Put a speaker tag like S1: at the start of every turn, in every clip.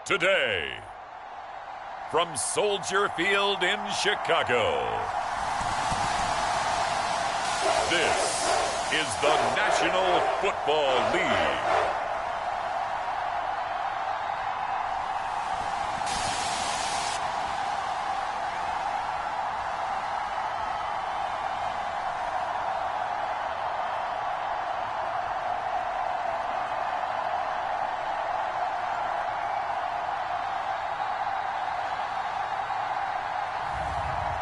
S1: today. From Soldier Field in Chicago, this is the National Football League.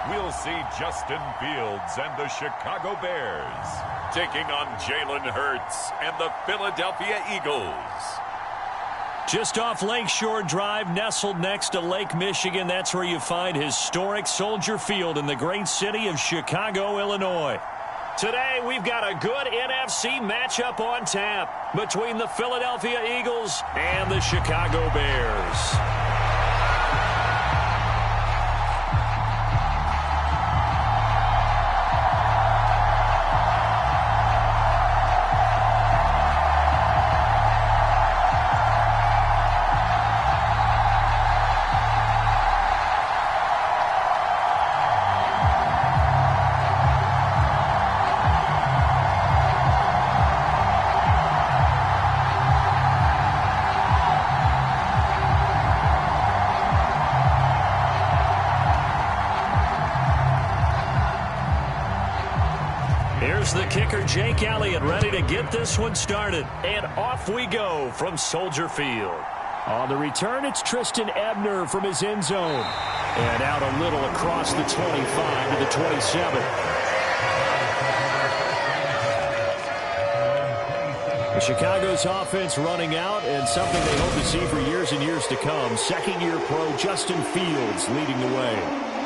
S1: We'll see Justin Fields and the Chicago Bears taking on Jalen Hurts and the Philadelphia Eagles.
S2: Just off Lakeshore Drive, nestled next to Lake Michigan. That's where you find historic Soldier Field in the great city of Chicago, Illinois. Today, we've got a good NFC matchup on tap between the Philadelphia Eagles and the Chicago Bears. Here's the kicker, Jake Elliott, ready to get this one started. And off we go from Soldier Field. On the return, it's Tristan Ebner from his end zone. And out a little across the 25 to the 27. Chicago's offense running out, and something they hope to see for years and years to come. Second-year pro Justin Fields leading the way.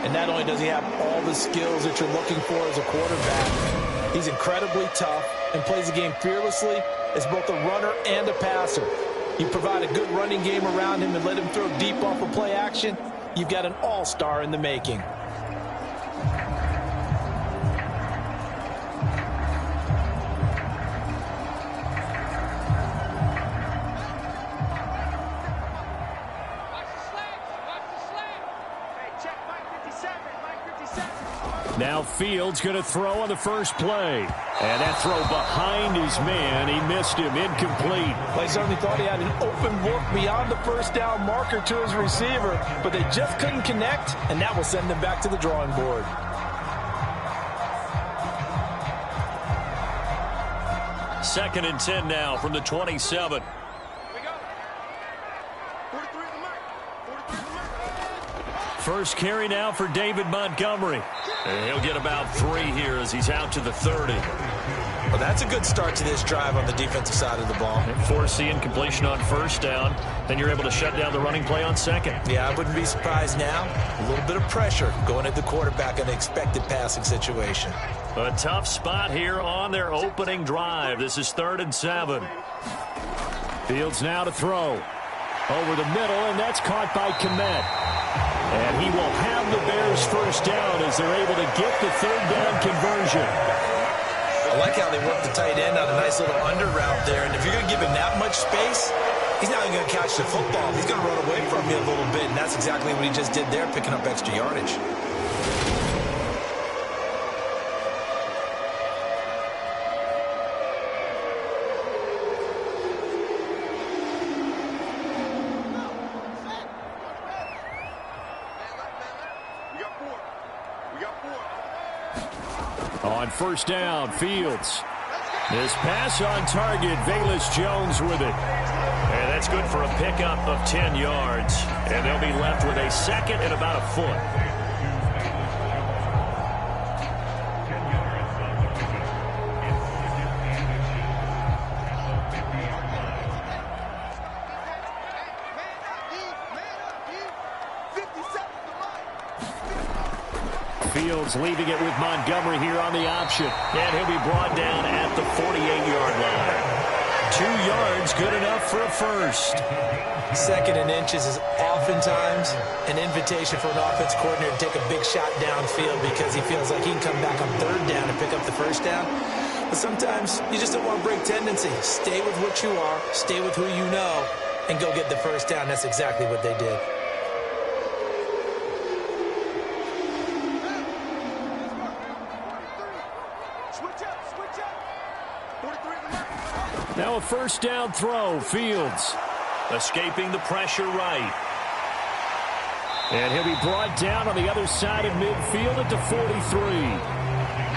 S3: And not only does he have all the skills that you're looking for as a quarterback, he's incredibly tough and plays the game fearlessly as both a runner and a passer. You provide a good running game around him and let him throw deep off of play action, you've got an all-star in the making.
S2: Now Fields going to throw on the first play. And that throw behind his man. He missed him. Incomplete.
S3: Well, he certainly thought he had an open look beyond the first down marker to his receiver, but they just couldn't connect, and that will send them back to the drawing board.
S2: Second and 10 now from the 27. First carry now for David Montgomery. And he'll get about 3 here as he's out to the 30.
S3: Well, that's a good start to this drive on the defensive side of the ball.
S2: And force the incompletion on first down. Then you're able to shut down the running play on second.
S3: Yeah, I wouldn't be surprised now. A little bit of pressure going at the quarterback in an expected passing situation.
S2: A tough spot here on their opening drive. This is 3rd and 7. Fields now to throw. Over the middle, and that's caught by Kmet. And he will have the Bears first down as they're able to get the 3rd down conversion.
S3: I like how they work the tight end on a nice little under route there. And if you're going to give him that much space, he's not even going to catch the football. He's going to run away from you a little bit, and that's exactly what he just did there, picking up extra yardage.
S2: On first down, Fields. This pass on target, Velus Jones with it. And that's good for a pickup of 10 yards. And they'll be left with a second and about a foot. Fields leaving it with Montgomery here on the option. And he'll be brought down at the 48-yard line. 2 yards, good enough for a first.
S3: 2nd and inches is oftentimes an invitation for an offense coordinator to take a big shot downfield because he feels like he can come back on 3rd down and pick up the first down. But sometimes you just don't want to break tendency. Stay with what you are. Stay with who you know. and go get the first down. That's exactly what they did.
S2: Now a first down throw. Fields escaping the pressure right. And he'll be brought down on the other side of midfield at the 43.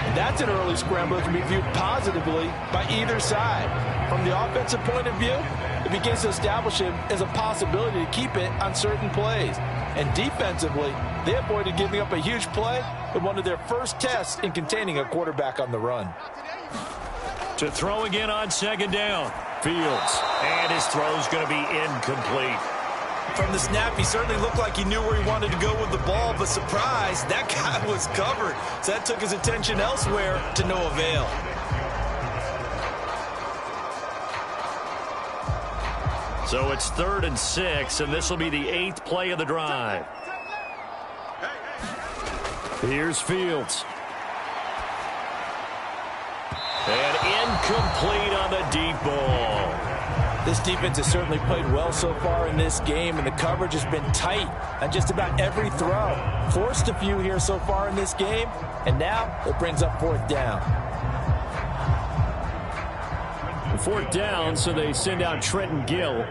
S3: And that's an early scramble that can be viewed positively by either side. From the offensive point of view, it begins to establish him as a possibility to keep it on certain plays. And defensively, they avoided giving up a huge play in one of their first tests in containing a quarterback on the run.
S2: To throw again on second down. Fields. And his throw's going to be incomplete.
S3: From the snap, he certainly looked like he knew where he wanted to go with the ball, but surprise, that guy was covered. So that took his attention elsewhere to no avail.
S2: So it's 3rd and 6, and this will be the 8th play of the drive. Here's Fields. And incomplete on the deep ball.
S3: This defense has certainly played well so far in this game, and the coverage has been tight on just about every throw. Forced a few here so far in this game, and now it brings up 4th down.
S2: 4th down, so they send out Trenton Gill.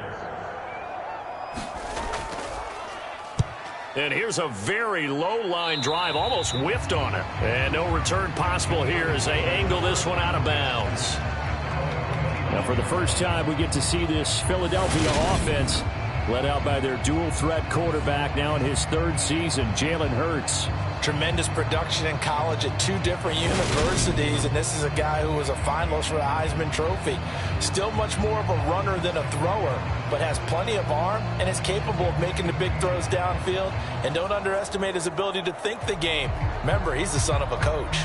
S2: And here's a very low-line drive, almost whiffed on it. And no return possible here as they angle this one out of bounds. Now, for the first time, we get to see this Philadelphia offense led out by their dual-threat quarterback now in his 3rd season, Jalen Hurts.
S3: Tremendous production in college at 2 different universities, and this is a guy who was a finalist for the Heisman Trophy. Still much more of a runner than a thrower, but has plenty of arm and is capable of making the big throws downfield. And don't underestimate his ability to think the game. Remember, he's the son of a coach.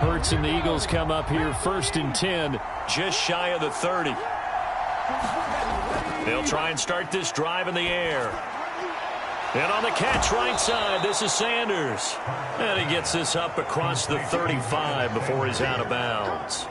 S2: Hurts and the Eagles come up here 1st and 10, just shy of the 30. They'll try and start this drive in the air. And on the catch right side, this is Sanders. And he gets this up across the 35 before he's out of bounds.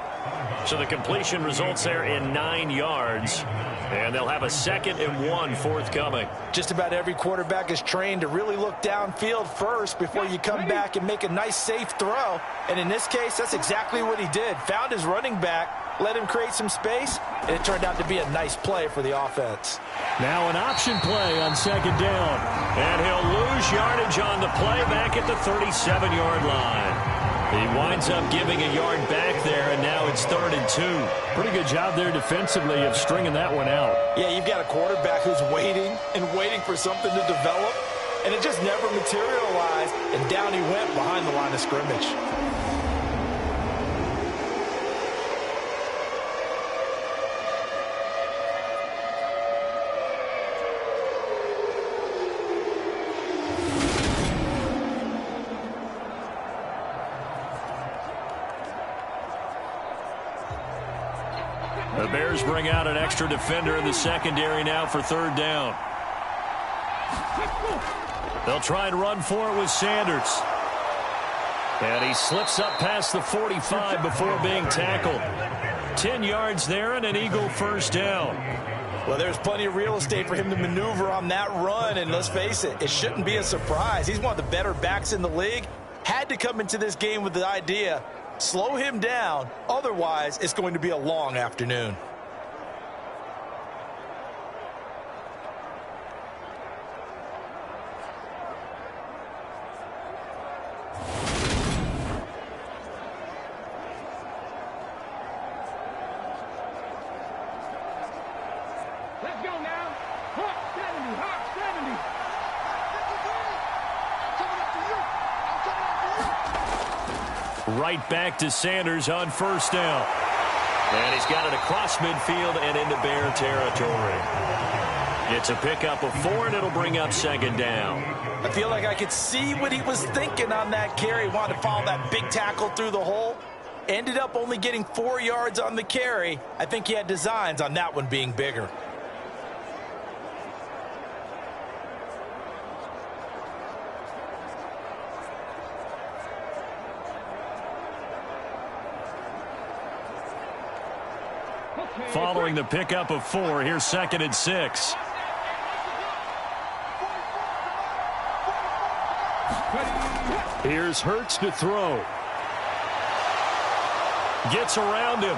S2: So the completion results there in 9 yards. And they'll have a 2nd and 1 forthcoming.
S3: Just about every quarterback is trained to really look downfield first before you come back and make a nice, safe throw. And in this case, that's exactly what he did. Found his running back, let him create some space, and it turned out to be a nice play for the offense.
S2: Now an option play on 2nd down. And he'll lose yardage on the play back at the 37-yard line. He winds up giving a yard back there, and now it's 3rd and 2. Pretty good job there defensively of stringing that one out.
S3: Yeah, you've got a quarterback who's waiting and waiting for something to develop, and it just never materialized, and down he went behind the line of scrimmage.
S2: The Bears bring out an extra defender in the secondary now for 3rd down. They'll try and run for it with Sanders. And he slips up past the 45 before being tackled. 10 yards there and an Eagle first down.
S3: Well, there's plenty of real estate for him to maneuver on that run, and let's face it, it shouldn't be a surprise. He's one of the better backs in the league. Had to come into this game with the idea, slow him down, otherwise it's going to be a long afternoon.
S4: Let's go now. Hawk 70, Hawk 70.
S2: Right back to Sanders on 1st down. And he's got it across midfield and into Bear territory. It's a pickup of 4, and it'll bring up 2nd down.
S3: I feel like I could see what he was thinking on that carry. Wanted to follow that big tackle through the hole. Ended up only getting 4 yards on the carry. I think he had designs on that one being bigger.
S2: Following the pickup of 4, here's 2nd and 6. Here's Hurts to throw. Gets around him.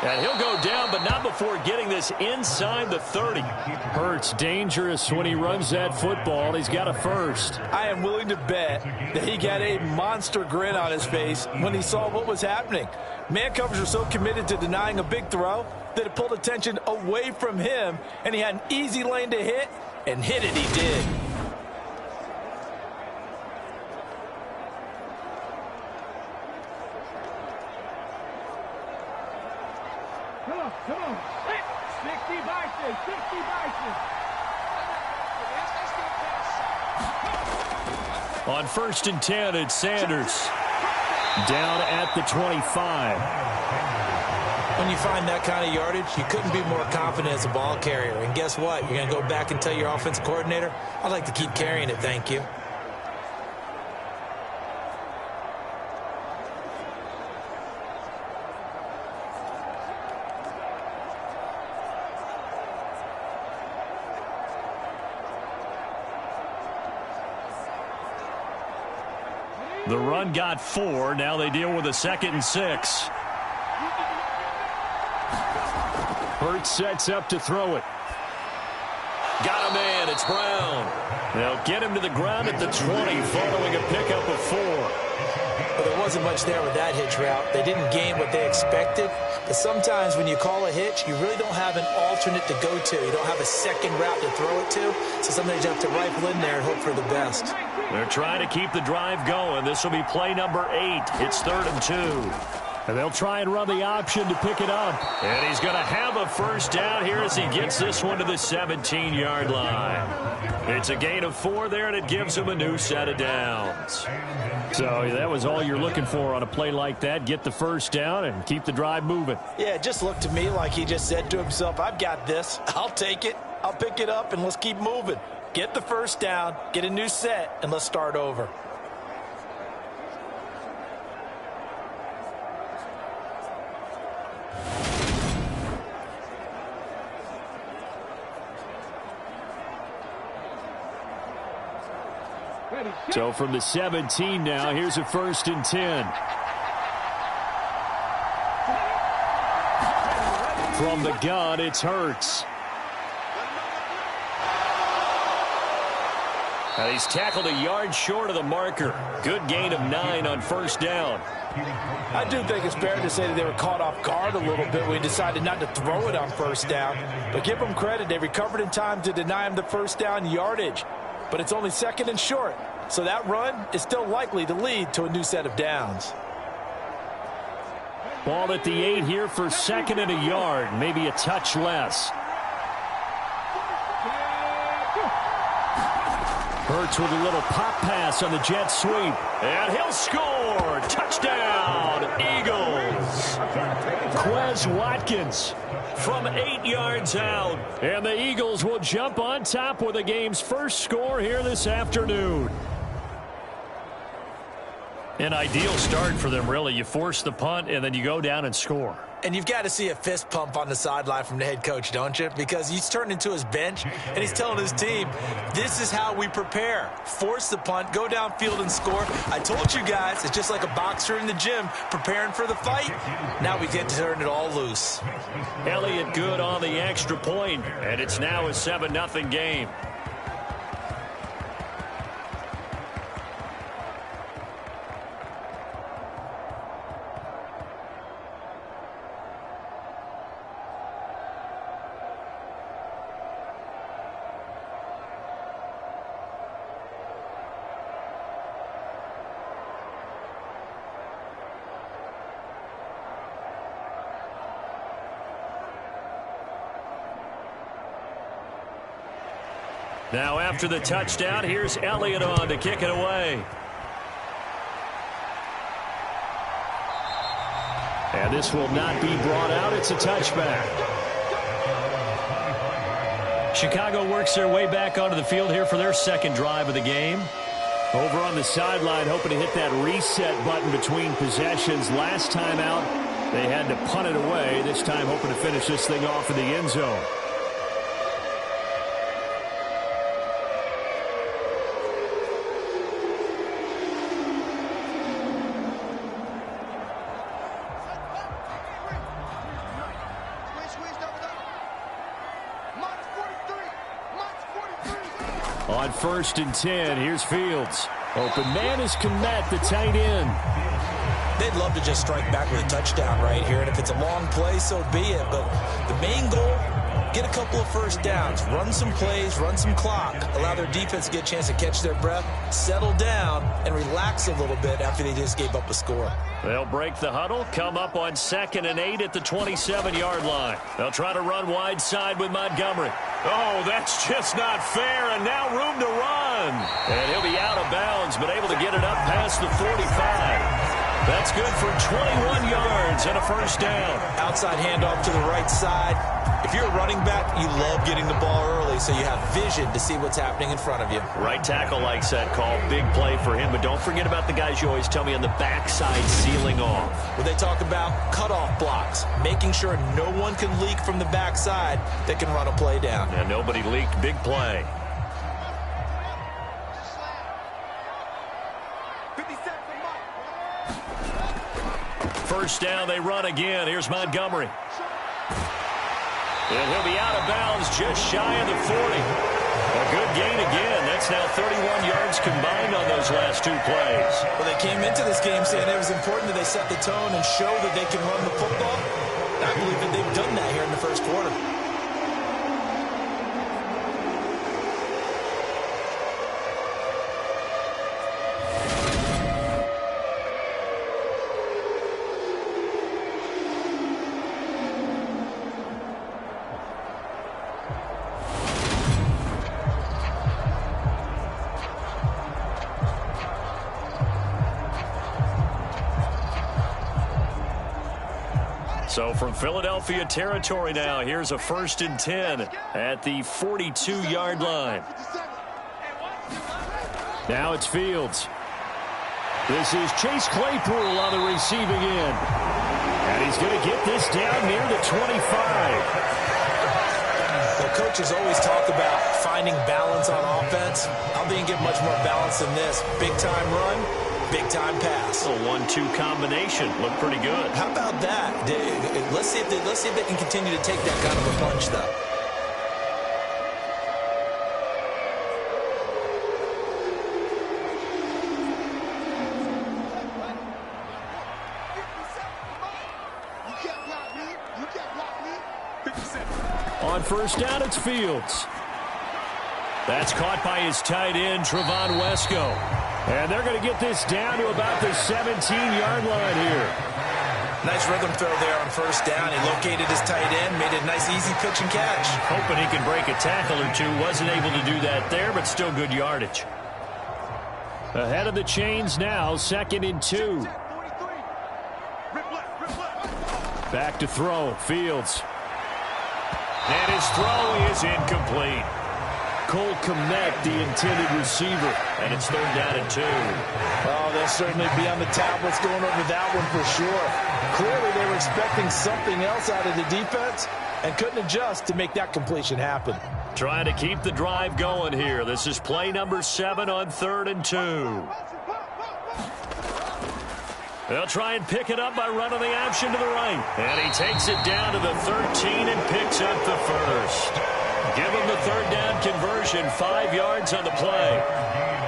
S2: And he'll go down, but not before getting this inside the 30. Hurts dangerous when he runs that football. He's got a first.
S3: I am willing to bet that he got a monster grin on his face when he saw what was happening. Man coverage were so committed to denying a big throw that it pulled attention away from him, and he had an easy lane to hit, and hit it he did.
S4: Come on. 60 Bison, 60 Bison.
S2: On 1st and 10, it's Sanders. Down at the 25.
S3: When you find that kind of yardage, you couldn't be more confident as a ball carrier. And guess what? You're going to go back and tell your offensive coordinator, I'd like to keep carrying it, thank you.
S2: The run got 4. Now they deal with a 2nd and 6. Hurts sets up to throw it. Got a man. It's Brown. They'll get him to the ground at the 20 following a pickup of 4.
S3: Well, there wasn't much there with that hitch route. They didn't gain what they expected. But sometimes when you call a hitch, you really don't have an alternate to go to. You don't have a second route to throw it to. So sometimes you have to rifle in there and hope for the best.
S2: They're trying to keep the drive going. This will be play number 8. It's 3rd and 2. And they'll try and run the option to pick it up. And he's going to have a first down here as he gets this one to the 17-yard line. It's a gain of 4 there, and it gives him a new set of downs. So that was all you're looking for on a play like that. Get the first down and keep the drive moving.
S3: Yeah, it just looked to me like he just said to himself, I've got this. I'll take it. I'll pick it up, and let's keep moving. Get the first down, get a new set, and let's start over.
S2: So from the 17 now, here's a 1st and 10. From the gun, it's Hurts. And he's tackled a yard short of the marker. Good gain of 9 on 1st down.
S3: I do think it's fair to say that they were caught off guard a little bit when he decided not to throw it on 1st down. But give them credit. They recovered in time to deny him the 1st down yardage. But it's only 2nd and short. So that run is still likely to lead to a new set of downs.
S2: Ball at the 8 here for 2nd and a yard. Maybe a touch less. Hurts with a little pop pass on the jet sweep. And he'll score. Touchdown, Eagles. Quez Watkins from 8 yards out. And the Eagles will jump on top with the game's first score here this afternoon. An ideal start for them, really. You force the punt, and then you go down and score.
S3: And you've got to see a fist pump on the sideline from the head coach, don't you? Because he's turned into his bench, and he's telling his team, this is how we prepare. Force the punt, go downfield and score. I told you guys, it's just like a boxer in the gym preparing for the fight. Now we get to turn it all loose.
S2: Elliott good on the extra point, and it's now a 7-0 game. Now after the touchdown, here's Elliott on to kick it away. And this will not be brought out. It's a touchback. Chicago works their way back onto the field here for their second drive of the game. Over on the sideline, hoping to hit that reset button between possessions. Last time out, They had to punt it away, this time hoping to finish this thing off in the end zone. On 1st and 10, here's Fields. Open man is Kmet, the tight end.
S3: They'd love to just strike back with a touchdown right here, and if it's a long play, so be it. But the main goal, get a couple of first downs, run some plays, run some clock, allow their defense to get a chance to catch their breath, settle down, and relax a little bit after they just gave up a score.
S2: They'll break the huddle, come up on 2nd and 8 at the 27-yard line. They'll try to run wide side with Montgomery. Oh, that's just not fair, and now room to run. And he'll be out of bounds, but able to get it up past the 45. That's good for 21 yards and a first down.
S3: Outside handoff to the right side. If you're a running back, you love getting the ball early so you have vision to see what's happening in front of you.
S2: Right tackle likes that call. Big play for him, but don't forget about the guys you always tell me on the backside sealing off.
S3: When they talk about cutoff blocks, making sure no one can leak from the backside that can run a play down.
S2: And nobody leaked. Big play. First down, they run again. Here's Montgomery. And he'll be out of bounds just shy of the 40. A good gain again. That's now 31 yards combined on those last two plays.
S3: Well, they came into this game saying it was important that they set the tone and show that they can run the football. I believe that they've done that here in the first quarter.
S2: So from Philadelphia territory now, here's a 1st and 10 at the 42-yard line. Now it's Fields. This is Chase Claypool on the receiving end. And he's going to get this down near the 25.
S3: Well, coaches always talk about finding balance on offense. I think get much more balance than this. Big-time run, big-time pass.
S2: A 1-2 combination. Looked pretty good.
S3: How about that? Let's see if they can continue to take that kind of a punch, though.
S2: On first down, it's Fields. That's caught by his tight end, Trevon Wesco. And they're going to get this down to about the 17-yard line here.
S3: Nice rhythm throw there on first down. He located his tight end, made it a nice, easy pitch and catch.
S2: Hoping he can break a tackle or two. Wasn't able to do that there, but still good yardage. Ahead of the chains now, 2nd and 2. Back to throw, Fields. And his throw is incomplete. Cole Kmet, the intended receiver. And it's 3rd down and 2.
S3: Oh, they'll certainly be on the tablets going over that one for sure. Clearly, they were expecting something else out of the defense and couldn't adjust to make that completion happen.
S2: Trying to keep the drive going here. This is play number 7 on 3rd and 2. They'll try and pick it up by running the option to the right. And he takes it down to the 13 and picks up the first. Give him the 3rd down conversion, 5 yards on the play.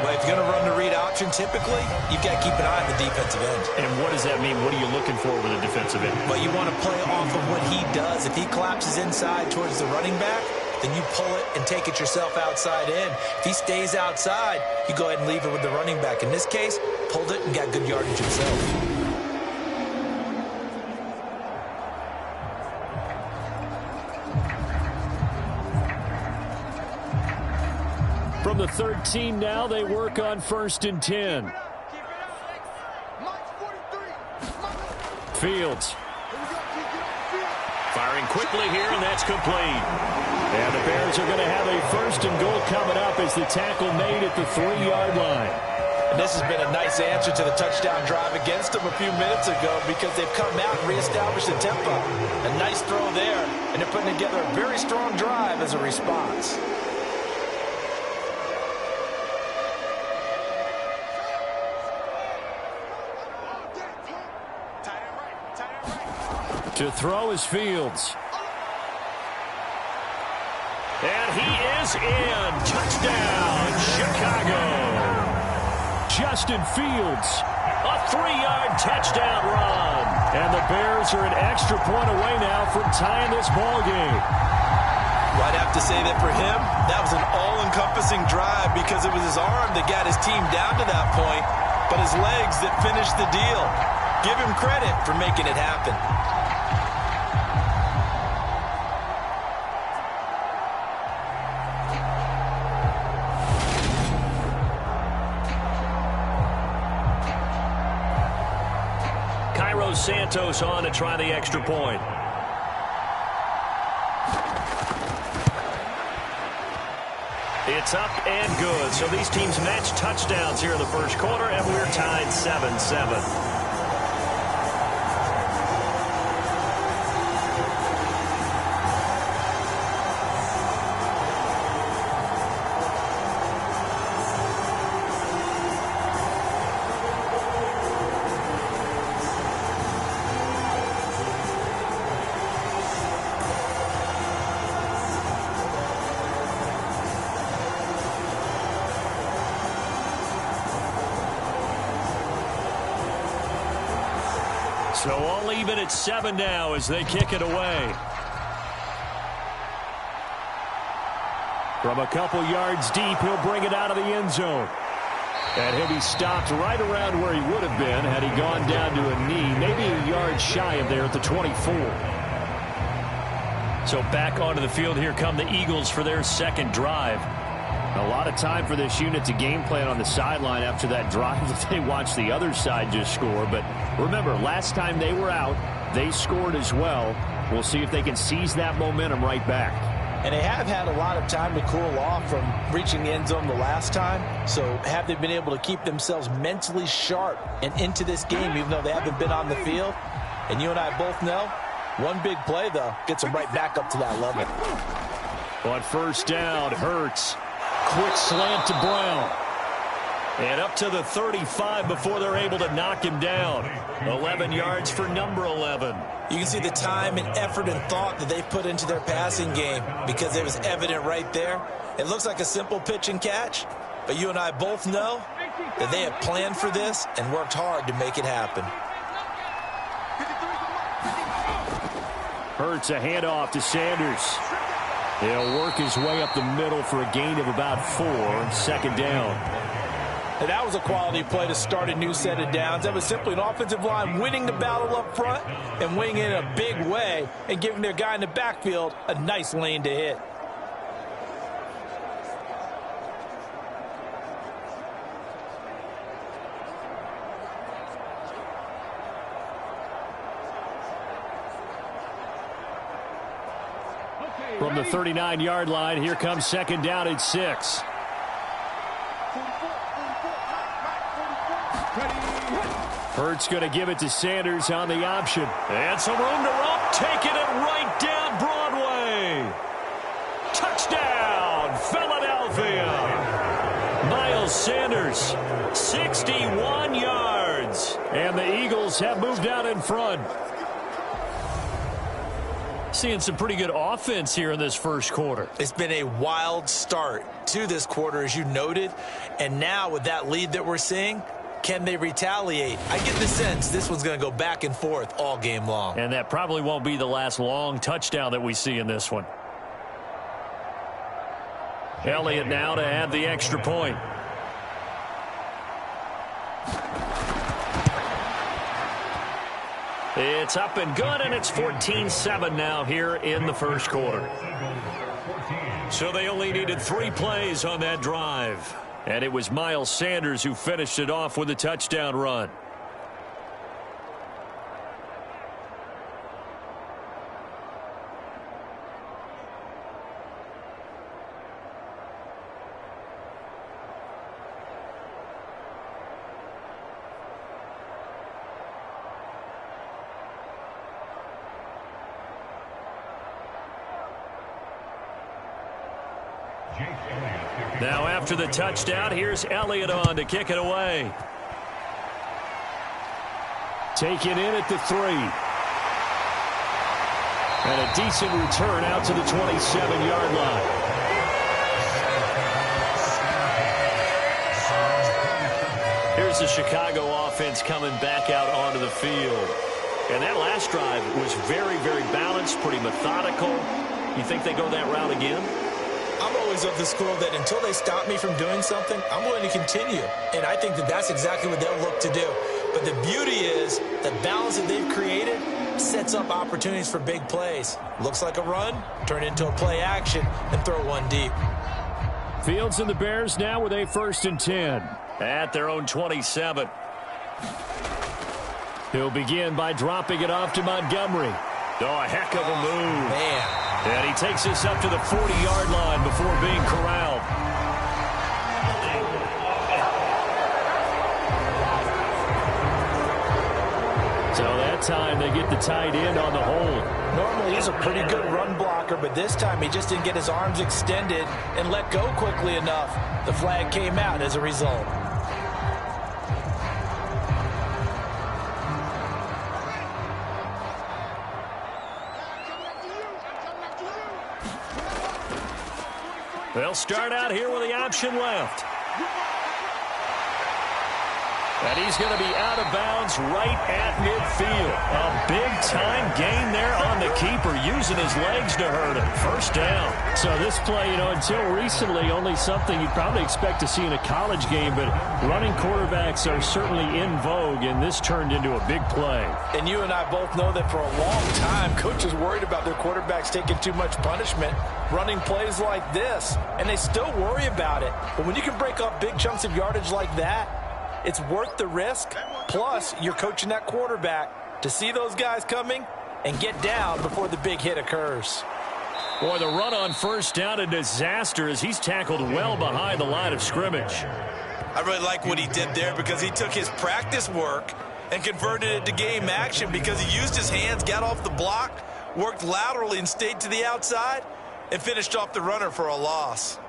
S3: Well, if you're going to run the read option, typically, you've got to keep an eye on the defensive end.
S2: And what does that mean? What are you looking for with a defensive end?
S3: Well, you want to play off of what he does. If he collapses inside towards the running back, then you pull it and take it yourself outside in. If he stays outside, you go ahead and leave it with the running back. In this case, pulled it and got good yardage himself.
S2: From the 13 now, they work on 1st and 10. Fields. Firing quickly here, and that's complete. And the Bears are going to have a 1st and goal coming up as the tackle made at the 3-yard line.
S3: And this has been a nice answer to the touchdown drive against them a few minutes ago because they've come out and reestablished the tempo. A nice throw there, and they're putting together a very strong drive as a response.
S2: To throw is Fields. And he is in. Touchdown, Chicago. Justin Fields, a 3-yard touchdown run. And the Bears are an extra point away now from tying this ball game.
S3: Well, I'd have to say that for him, that was an all-encompassing drive because it was his arm that got his team down to that point, but his legs that finished the deal. Give him credit for making it happen.
S2: Santos on to try the extra point. It's up and good. So these teams match touchdowns here in the first quarter, and we're tied 7-7. So all even at 7 now as they kick it away. From a couple yards deep, he'll bring it out of the end zone. And he'll be stopped right around where he would have been had he gone down to a knee, maybe a yard shy of there at the 24. So back onto the field, here come the Eagles for their second drive. A lot of time for this unit to game plan on the sideline after that drive that they watched the other side just score. But remember, last time they were out, they scored as well. We'll see if they can seize that momentum right back.
S3: And they have had a lot of time to cool off from reaching the end zone the last time. So have they been able to keep themselves mentally sharp and into this game even though they haven't been on the field? And you and I both know, one big play, though, gets them right back up to that level.
S2: On first down, Hurts. Quick slant to Brown. And up to the 35 before they're able to knock him down. 11 yards for number 11.
S3: You can see the time and effort and thought that they put into their passing game because it was evident right there. It looks like a simple pitch and catch, but you and I both know that they have planned for this and worked hard to make it happen.
S2: Hurts a handoff to Sanders. He'll work his way up the middle for a gain of about 4. Second down.
S3: And that was a quality play to start a new set of downs. That was simply an offensive line winning the battle up front and winning it in a big way and giving their guy in the backfield a nice lane to hit.
S2: From the 39-yard line, here comes second down and 6. Hurts going to give it to Sanders on the option. And some room to run, taking it right down Broadway. Touchdown, Philadelphia. Miles Sanders, 61 yards. And the Eagles have moved out in front. Seeing some pretty good offense here in this first quarter.
S3: It's been a wild start to this quarter, as you noted. And now with that lead that we're seeing, can they retaliate? I get the sense this one's going to go back and forth all game long.
S2: And that probably won't be the last long touchdown that we see in this one. Elliott now to add the extra point. It's up and good, and it's 14-7 now here in the first quarter. So they only needed 3 plays on that drive. And it was Miles Sanders who finished it off with a touchdown run. Now after the touchdown, here's Elliott on to kick it away. Taken in at the 3. And a decent return out to the 27-yard line. Here's the Chicago offense coming back out onto the field. And that last drive was very, very balanced, pretty methodical. You think they go that route again?
S3: I'm always of the school that until they stop me from doing something, I'm going to continue. And I think that that's exactly what they'll look to do. But the beauty is the balance that they've created sets up opportunities for big plays. Looks like a run, turn into a play action, and throw one deep.
S2: Fields and the Bears now with a 1st and 10 at their own 27. He'll begin by dropping it off to Montgomery. Oh, a heck of a move.
S3: Man.
S2: And he takes this up to the 40-yard line before being corralled. So that time they get the tight end on the hold.
S3: Normally he's a pretty good run blocker, but this time he just didn't get his arms extended and let go quickly enough. The flag came out as a result.
S2: They'll start out here with the option left. And he's going to be out of bounds right at midfield. A big-time gain there on the keeper, using his legs to hurt him. 1st down.
S5: So this play, until recently, only something you'd probably expect to see in a college game, but running quarterbacks are certainly in vogue, and this turned into a big play.
S3: And you and I both know that for a long time, coaches worried about their quarterbacks taking too much punishment, running plays like this, and they still worry about it. But when you can break up big chunks of yardage like that, it's worth the risk. Plus, you're coaching that quarterback to see those guys coming and get down before the big hit occurs.
S2: Boy, the run on 1st down, a disaster as he's tackled well behind the line of scrimmage.
S3: I really like what he did there because he took his practice work and converted it to game action because he used his hands, got off the block, worked laterally and stayed to the outside, and finished off the runner for a loss.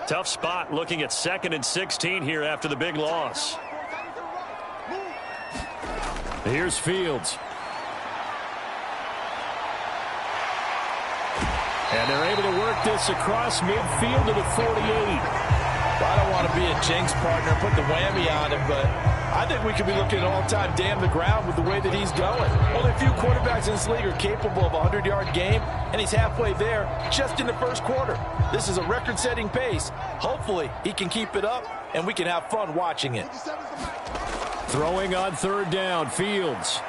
S2: Tough spot looking at 2nd and 16 here after the big loss. Here's Fields.
S5: And they're able to work this across midfield to the 48.
S3: Well, I don't want to be a jinx partner, put the whammy on him, but I think we could be looking at all-time damn the ground with the way that he's going. Only a few quarterbacks in this league are capable of a 100-yard game, and he's halfway there just in the 1st quarter. This is a record-setting pace. Hopefully, he can keep it up, and we can have fun watching it.
S2: Throwing on 3rd down, Fields.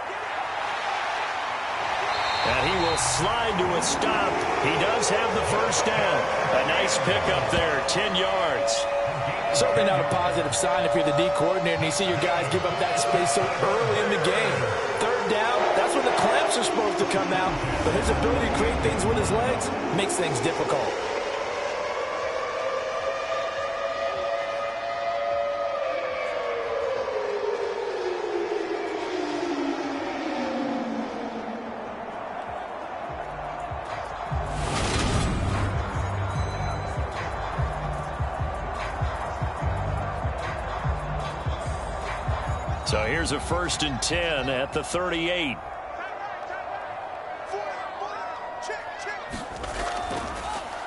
S2: And he will slide to a stop. He does have the 1st down. A nice pickup there, 10 yards.
S3: Certainly not a positive sign if you're the D coordinator and you see your guys give up that space so early in the game. 3rd down, that's when the clamps are supposed to come out. But his ability to create things with his legs makes things difficult.
S2: So here's a 1st and 10 at the 38.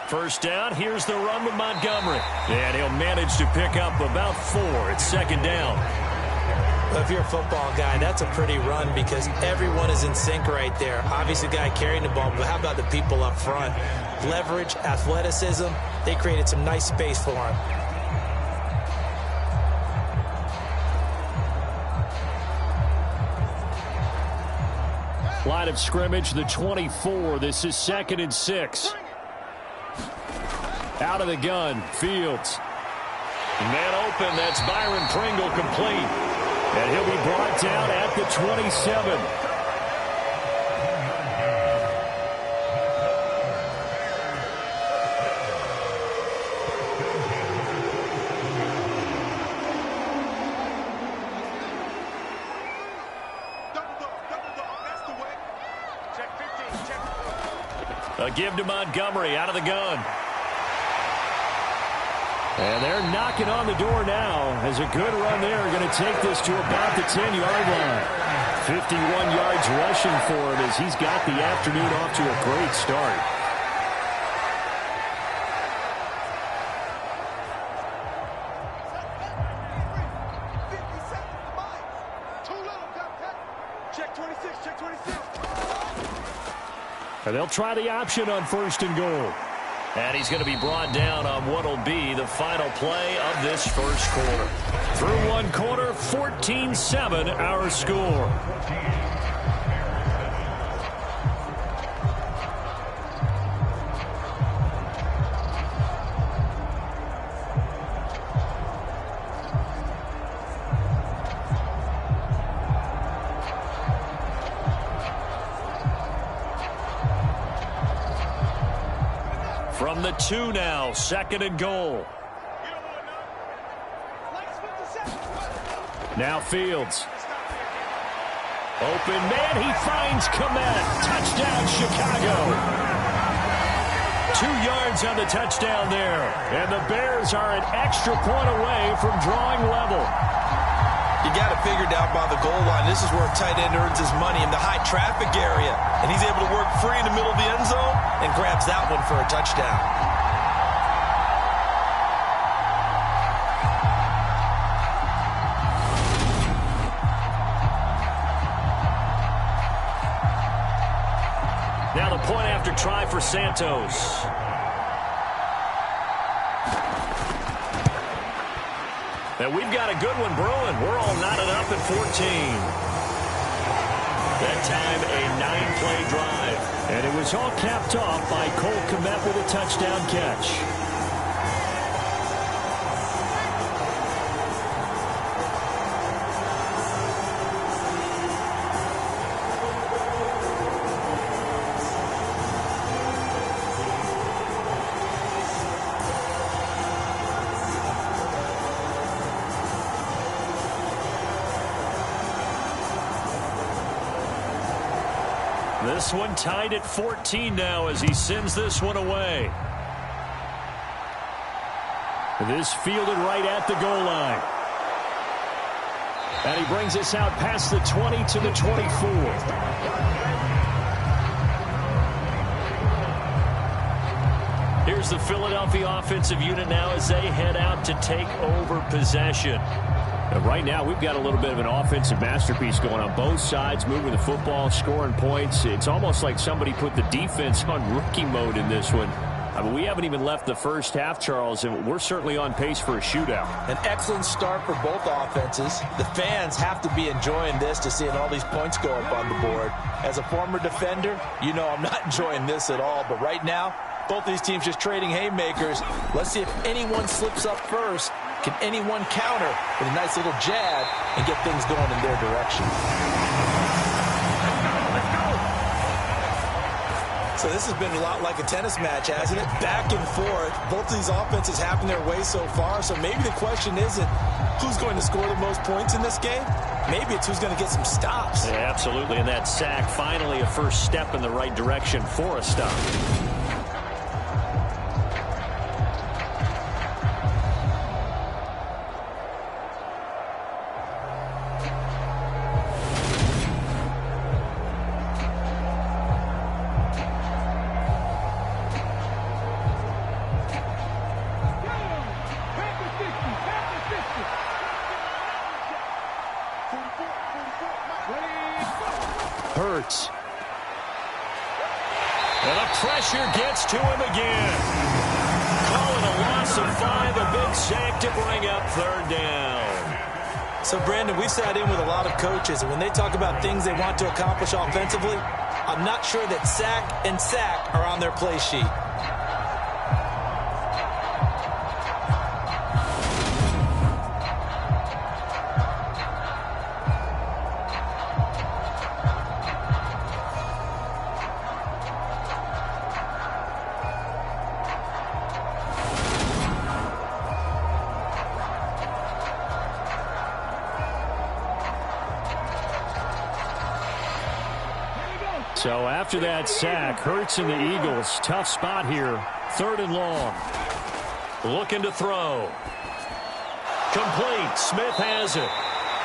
S2: First down, here's the run with Montgomery. And he'll manage to pick up about 4. It's 2nd down.
S3: Well, if you're a football guy, that's a pretty run because everyone is in sync right there. Obviously, the guy carrying the ball, but how about the people up front? Leverage, athleticism, they created some nice space for him.
S2: Line of scrimmage, the 24. This is 2nd and 6. Out of the gun, Fields. Man open, that's Byron Pringle complete. And he'll be brought down at the 27. A give to Montgomery out of the gun.
S5: And they're knocking on the door now as a good run there. Going to take this to about the 10-yard line. 51 yards rushing for him as he's got the afternoon off to a great start. And they'll try the option on 1st and goal.
S2: And he's going to be brought down on what will be the final play of this first quarter.
S5: Through one quarter, 14-7 our score.
S2: From the 2 now, 2nd and goal.
S5: Now Fields. Open man, he finds Komet. Touchdown, Chicago.
S2: 2 yards on the touchdown there.
S5: And the Bears are an extra point away from drawing level.
S3: You got it figured out by the goal line. This is where a tight end earns his money in the high traffic area. And he's able to work free in the middle of the end zone and grabs that one for a touchdown.
S2: Now the point after try for Santos. And we've got a good one brewing. We're all knotted up at 14. That time a 9-play drive.
S5: And it was all capped off by Cole Kmet with a touchdown catch.
S2: This one tied at 14 now as he sends this one away.
S5: This fielded right at the goal line. And he brings us out past the 20 to the 24.
S2: Here's the Philadelphia offensive unit now as they head out to take over possession.
S5: Right now, we've got a little bit of an offensive masterpiece going on both sides, moving the football, scoring points. It's almost like somebody put the defense on rookie mode in this one. I mean, we haven't even left the first half, Charles, and we're certainly on pace for a shootout.
S3: An excellent start for both offenses. The fans have to be enjoying this to seeing all these points go up on the board. As a former defender, you know I'm not enjoying this at all, but right now, both these teams just trading haymakers. Let's see if anyone slips up first. Can anyone counter with a nice little jab and get things going in their direction? So this has been a lot like a tennis match, hasn't it? Back and forth. Both of these offenses having their way so far. So maybe the question isn't who's going to score the most points in this game. Maybe it's who's going to get some stops.
S2: Yeah, absolutely. And that sack, finally a first step in the right direction for a stop.
S5: Hurts.
S2: And the pressure gets to him again. Calling a loss of 5, a big sack to bring up 3rd down.
S3: So, Brandon, we sat in with a lot of coaches, and when they talk about things they want to accomplish offensively, I'm not sure that sack and sack are on their play sheet.
S5: So after that sack, Hurts and the Eagles, tough spot here. 3rd and long.
S2: Looking to throw. Complete. Smith has it.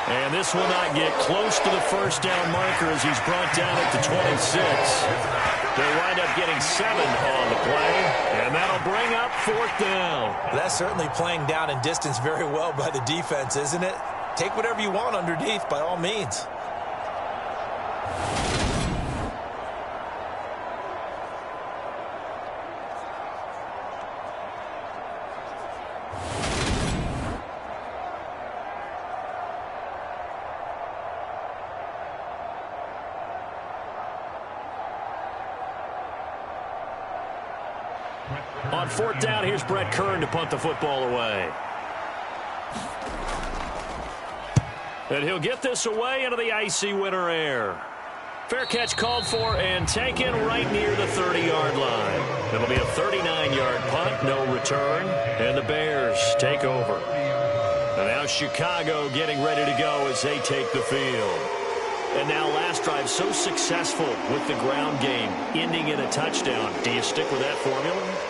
S2: And this will not get close to the first down marker as he's brought down at the 26. They wind up getting 7 on the play, and that'll bring up 4th down.
S3: That's certainly playing down in distance very well by the defense, isn't it? Take whatever you want underneath, by all means.
S2: On 4th down, here's Brett Kern to punt the football away. And he'll get this away into the icy winter air. Fair catch called for and taken right near the 30-yard line. It'll be a 39-yard punt, no return, and the Bears take over. And now Chicago getting ready to go as they take the field. And now last drive so successful with the ground game, ending in a touchdown. Do you stick with that formula?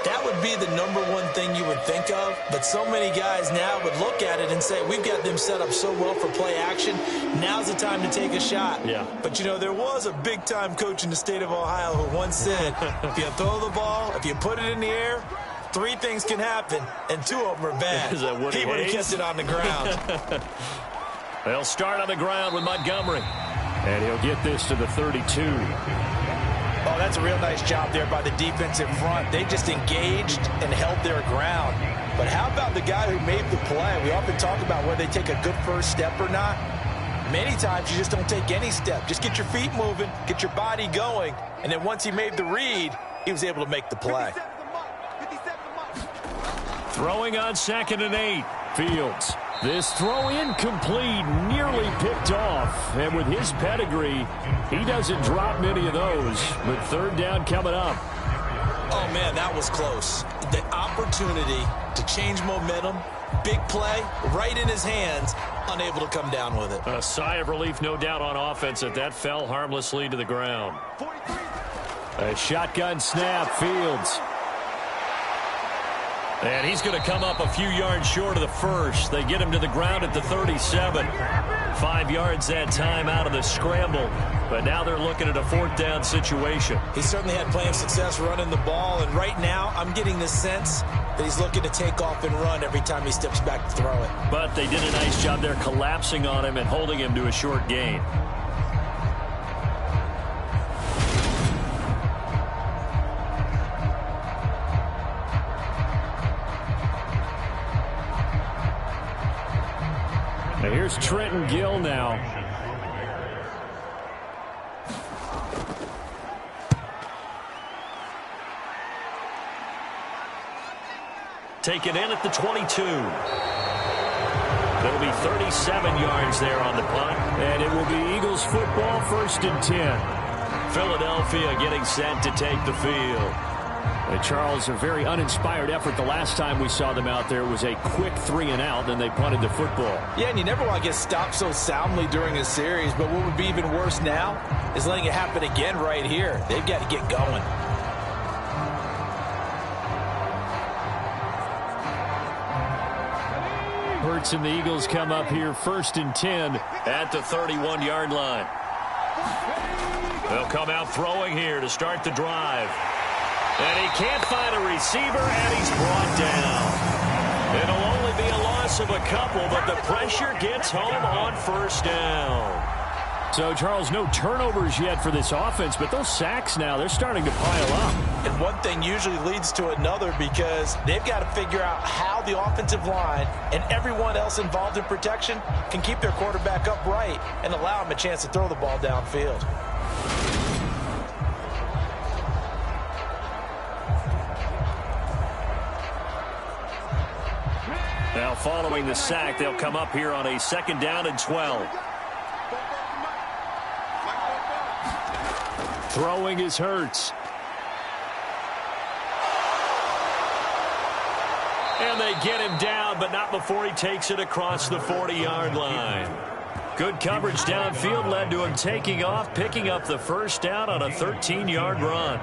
S3: That would be the #1 thing you would think of, but so many guys now would look at it and say, we've got them set up so well for play action, now's the time to take a shot.
S2: Yeah.
S3: But, you know, there was a big-time coach in the state of Ohio who once said, if you throw the ball, if you put it in the air, 3 things can happen, and 2 of them are bad.
S2: Is that Woody
S3: He would have
S2: Hayes?
S3: kept it on the ground.
S2: They'll start on the ground with Montgomery. And he'll get this to the 32.
S3: Oh, that's a real nice job there by the defensive front. They just engaged and held their ground. But how about the guy who made the play? We often talk about whether they take a good first step or not. Many times you just don't take any step. Just get your feet moving, get your body going, and then once he made the read, he was able to make the play.
S2: Throwing on 2nd and 8. Fields.
S5: This throw incomplete, nearly picked off. And with his pedigree, he doesn't drop many of those. But 3rd down coming up.
S3: Oh, man, that was close. The opportunity to change momentum, big play, right in his hands, unable to come down with it.
S2: A sigh of relief, no doubt, on offense that that fell harmlessly to the ground.
S5: A shotgun snap, Fields.
S2: And he's going to come up a few yards short of the first. They get him to the ground at the 37. 5 yards that time out of the scramble. But now they're looking at a 4th down situation.
S3: He certainly had plenty of success running the ball, and right now I'm getting the sense that he's looking to take off and run every time he steps back to throw it.
S2: But they did a nice job there collapsing on him and holding him to a short gain.
S5: Now here's Trenton Gill now.
S2: Taken in at the 22. There'll be 37 yards there on the punt.
S5: And it will be Eagles football, 1st and 10.
S2: Philadelphia getting set to take the field.
S5: And Charles, a very uninspired effort. The last time we saw them out there was a quick 3 and out, then they punted the football.
S3: Yeah, and you never want to get stopped so soundly during a series, but what would be even worse now is letting it happen again right here. They've got to get going.
S5: Hurts and the Eagles come up here 1st and 10
S2: at the 31-yard line. They'll come out throwing here to start the drive. And he can't find a receiver, and he's brought down. It'll only be a loss of a couple, but the pressure gets home on 1st down.
S5: So, Charles, no turnovers yet for this offense, but those sacks now, they're starting to pile up.
S3: And one thing usually leads to another because they've got to figure out how the offensive line and everyone else involved in protection can keep their quarterback upright and allow him a chance to throw the ball downfield.
S2: Now following the sack, they'll come up here on a 2nd down and 12.
S5: Throwing is Hurts.
S2: And they get him down, but not before he takes it across the 40-yard line. Good coverage downfield led to him taking off, picking up the first down on a 13-yard run.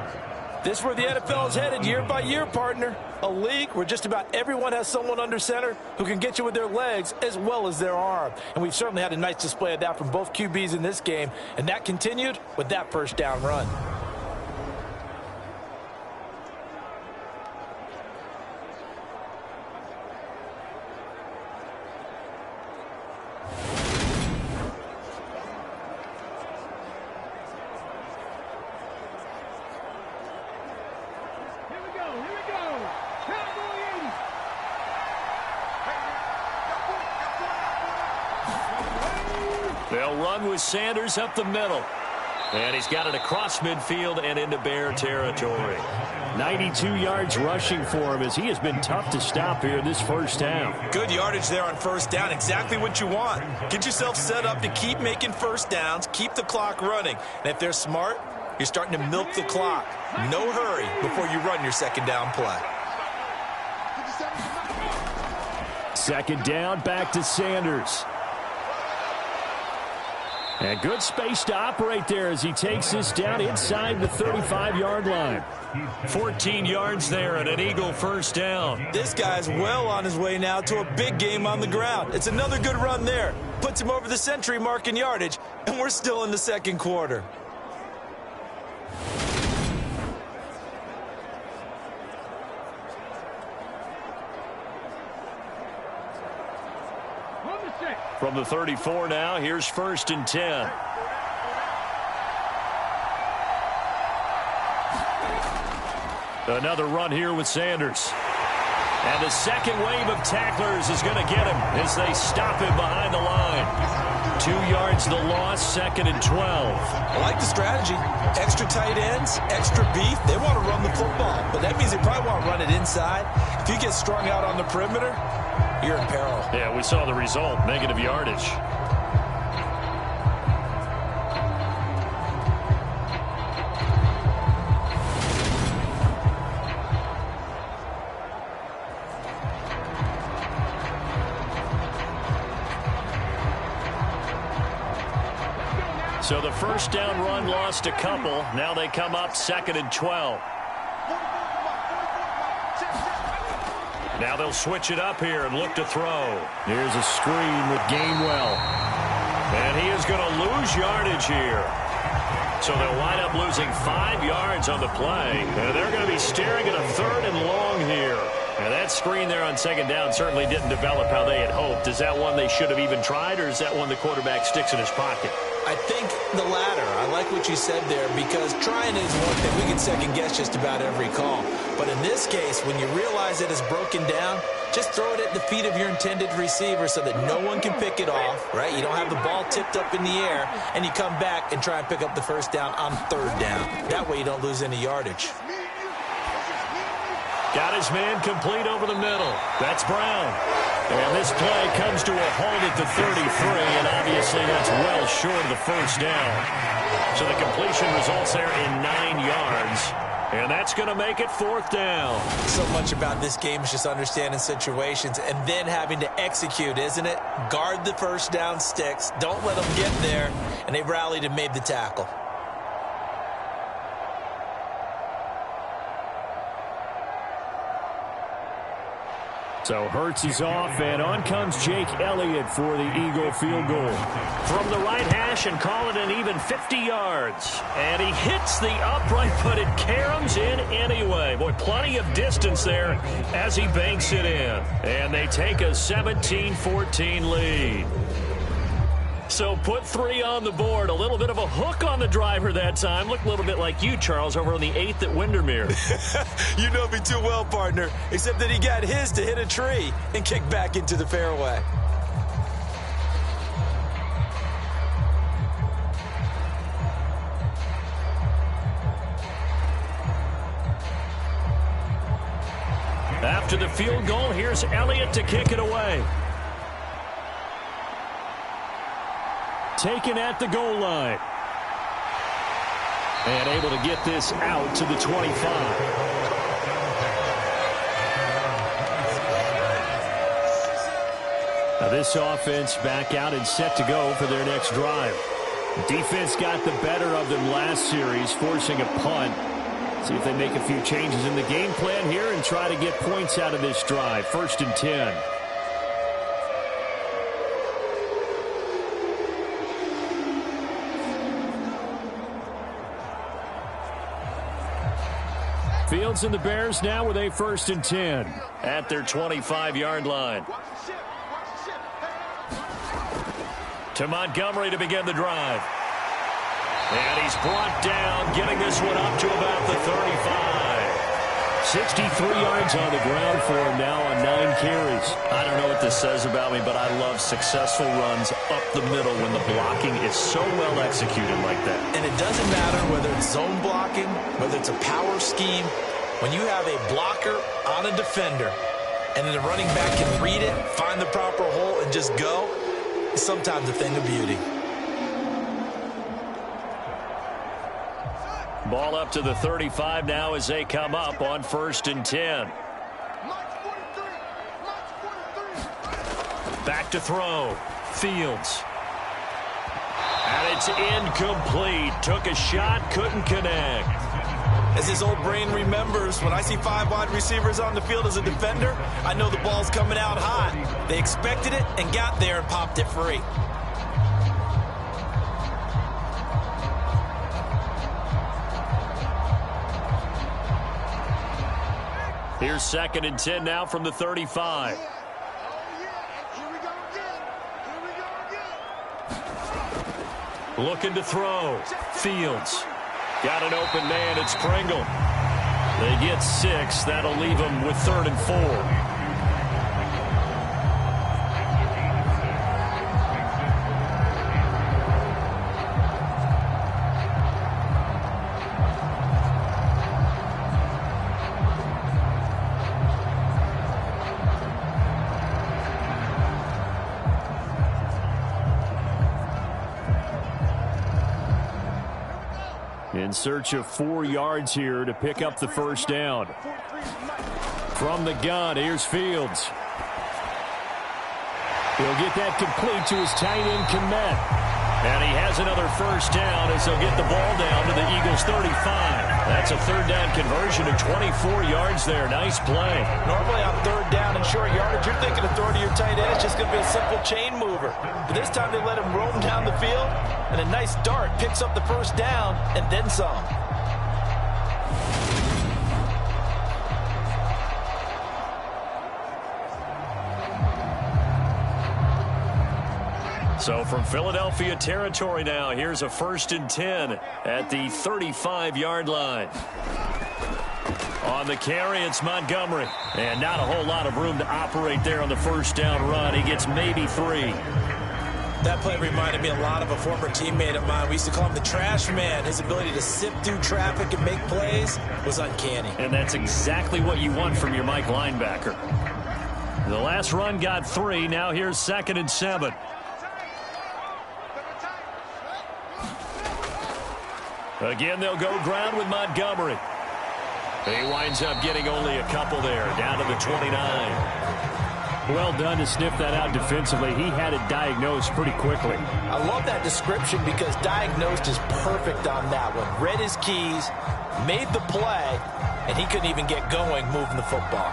S3: This is where the NFL is headed year by year, partner. A league where just about everyone has someone under center who can get you with their legs as well as their arm. And we've certainly had a nice display of that from both QBs in this game. And that continued with that first down run.
S2: They'll run with Sanders up the middle. And he's got it across midfield and into Bear territory.
S5: 92 yards rushing for him as he has been tough to stop here this first down.
S3: Good yardage there on first down. Exactly what you want. Get yourself set up to keep making first downs, keep the clock running. And if they're smart, you're starting to milk the clock. No hurry before you run your second down play.
S5: Second down, back to Sanders. And good space to operate there as he takes this down inside the 35-yard line.
S2: 14 yards there and an Eagle first down.
S3: This guy's well on his way now to a big game on the ground. It's another good run there. Puts him over the century mark in yardage, and we're still in the second quarter.
S2: From the 34 now, here's 1st and 10. Another run here with Sanders. And the second wave of tacklers is going to get him as they stop him behind the line. 2 yards the loss, 2nd and 12.
S3: I like the strategy. Extra tight ends, extra beef. They want to run the football, but that means they probably want to run it inside. If you get strung out on the perimeter, you're in peril.
S2: Yeah, we saw the result, negative yardage. So the first down run lost a couple. Now they come up 2nd and 12. Now they'll switch it up here and look to throw.
S5: Here's a screen with Gainwell.
S2: And he is going to lose yardage here. So they'll wind up losing 5 yards on the play. And they're going to be staring at a 3rd and long here. And that screen there on 2nd down certainly didn't develop how they had hoped. Is that one they should have even tried, or is that one the quarterback sticks in his pocket?
S3: I think the latter. I like what you said there, because trying is one thing. We can second guess just about every call. But in this case, when you realize it is broken down, just throw it at the feet of your intended receiver so that no one can pick it off, right? You don't have the ball tipped up in the air, and you come back and try and pick up the first down on 3rd down. That way you don't lose any yardage.
S2: Got his man complete over the middle. That's Brown. And this play comes to a halt at the 33, and obviously that's well short of the first down. So the completion results there in 9 yards. And that's going to make it 4th down.
S3: So much about this game is just understanding situations and then having to execute, isn't it? Guard the first down sticks. Don't let them get there. And they rallied and made the tackle.
S5: So Hurts is off, and on comes Jake Elliott for the Eagle field goal.
S2: From the right hash and call it an even 50 yards. And he hits the upright, but it caroms in anyway. Boy, plenty of distance there as he banks it in. And they take a 17-14 lead. So put 3 on the board. A little bit of a hook on the driver that time. Looked a little bit like you, Charles, over on the 8th at Windermere.
S3: You know me too well, partner. Except that he got his to hit a tree and kick back into the fairway.
S2: After the field goal, here's Elliott to kick it away.
S5: Taken at the goal line. And able to get this out to the 25. Now this offense back out and set to go for their next drive. Defense got the better of them last series, forcing a punt. See if they make a few changes in the game plan here and try to get points out of this drive. 1st and 10. Fields and the Bears now with a 1st and 10
S2: at their 25-yard line. To Montgomery to begin the drive. And he's brought down, getting this one up to about the 35. 63 yards on the ground for him now on 9 carries.
S3: I don't know what this says about me, but I love successful runs up the middle when the blocking is so well executed like that. And it doesn't matter whether it's zone blocking, whether it's a power scheme. When you have a blocker on a defender and then the running back can read it, find the proper hole, and just go, it's sometimes a thing of beauty.
S2: Ball up to the 35 now as they come up on 1st and 10. Back to throw. Fields. And it's incomplete. Took a shot, couldn't connect.
S3: As his old brain remembers, when I see 5 wide receivers on the field as a defender, I know the ball's coming out hot. They expected it and got there and popped it free.
S2: Here's 2nd and 10 now from the 35. Looking to throw. Fields. Got an open man. It's Pringle. They get 6. That'll leave them with 3rd and 4. In search of 4 yards here to pick up the 1st down. From the gun, here's Fields. He'll get that complete to his tight end, Kmet. And he has another 1st down as they'll get the ball down to the Eagles' 35. That's a 3rd down conversion of 24 yards there. Nice play.
S3: Normally on 3rd down and short yardage, you're thinking of throwing to your tight end. It's just going to be a simple chain mover. But this time they let him roam down the field, and a nice dart picks up the 1st down and then some.
S2: So from Philadelphia territory now, here's a 1st and 10 at the 35-yard line. On the carry, it's Montgomery. And not a whole lot of room to operate there on the 1st down run. He gets maybe 3.
S3: That play reminded me a lot of a former teammate of mine. We used to call him the trash man. His ability to sift through traffic and make plays was uncanny.
S2: And that's exactly what you want from your Mike linebacker. The last run got 3. Now here's 2nd and 7. Again, they'll go ground with Montgomery. He winds up getting only a couple there, down to the 29.
S5: Well done to sniff that out defensively. He had it diagnosed pretty quickly.
S3: I love that description because diagnosed is perfect on that one. Read his keys, made the play, and he couldn't even get going moving the football.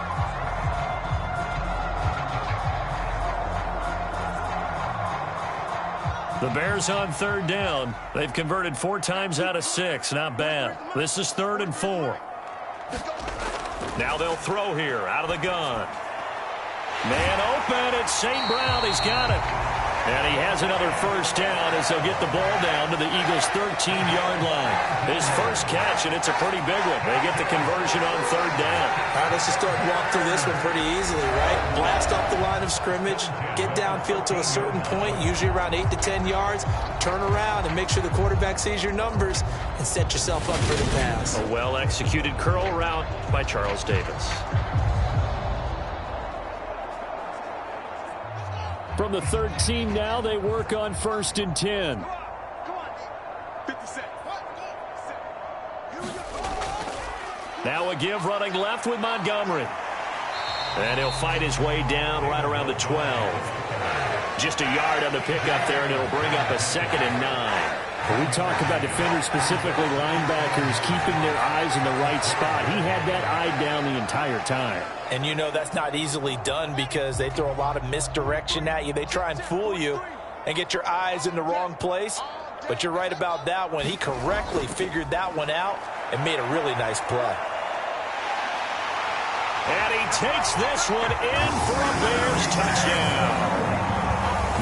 S2: The Bears on 3rd down. They've converted 4 times out of 6. Not bad. This is 3rd and 4. Now they'll throw here out of the gun. Man open. It's St. Brown. He's got it. And he has another 1st down as they'll get the ball down to the Eagles' 13-yard line. His first catch, and it's a pretty big one. They get the conversion on 3rd down.
S3: All right, let's just start walk through this one pretty easily, right? Blast off the line of scrimmage, get downfield to a certain point, usually around 8 to 10 yards, turn around and make sure the quarterback sees your numbers and set yourself up for the pass.
S2: A well-executed curl route by Charles Davis.
S5: From the 13 now, they work on 1st and 10.
S2: Now a give running left with Montgomery. And he'll fight his way down right around the 12.
S5: Just a yard on the pickup there, and it'll bring up a 2nd and 9. When we talk about defenders, specifically linebackers, keeping their eyes in the right spot, he had that eye down the entire time.
S3: And you know that's not easily done because they throw a lot of misdirection at you. They try and fool you and get your eyes in the wrong place. But you're right about that one. He correctly figured that one out and made a really nice play.
S2: And he takes this one in for a Bears touchdown.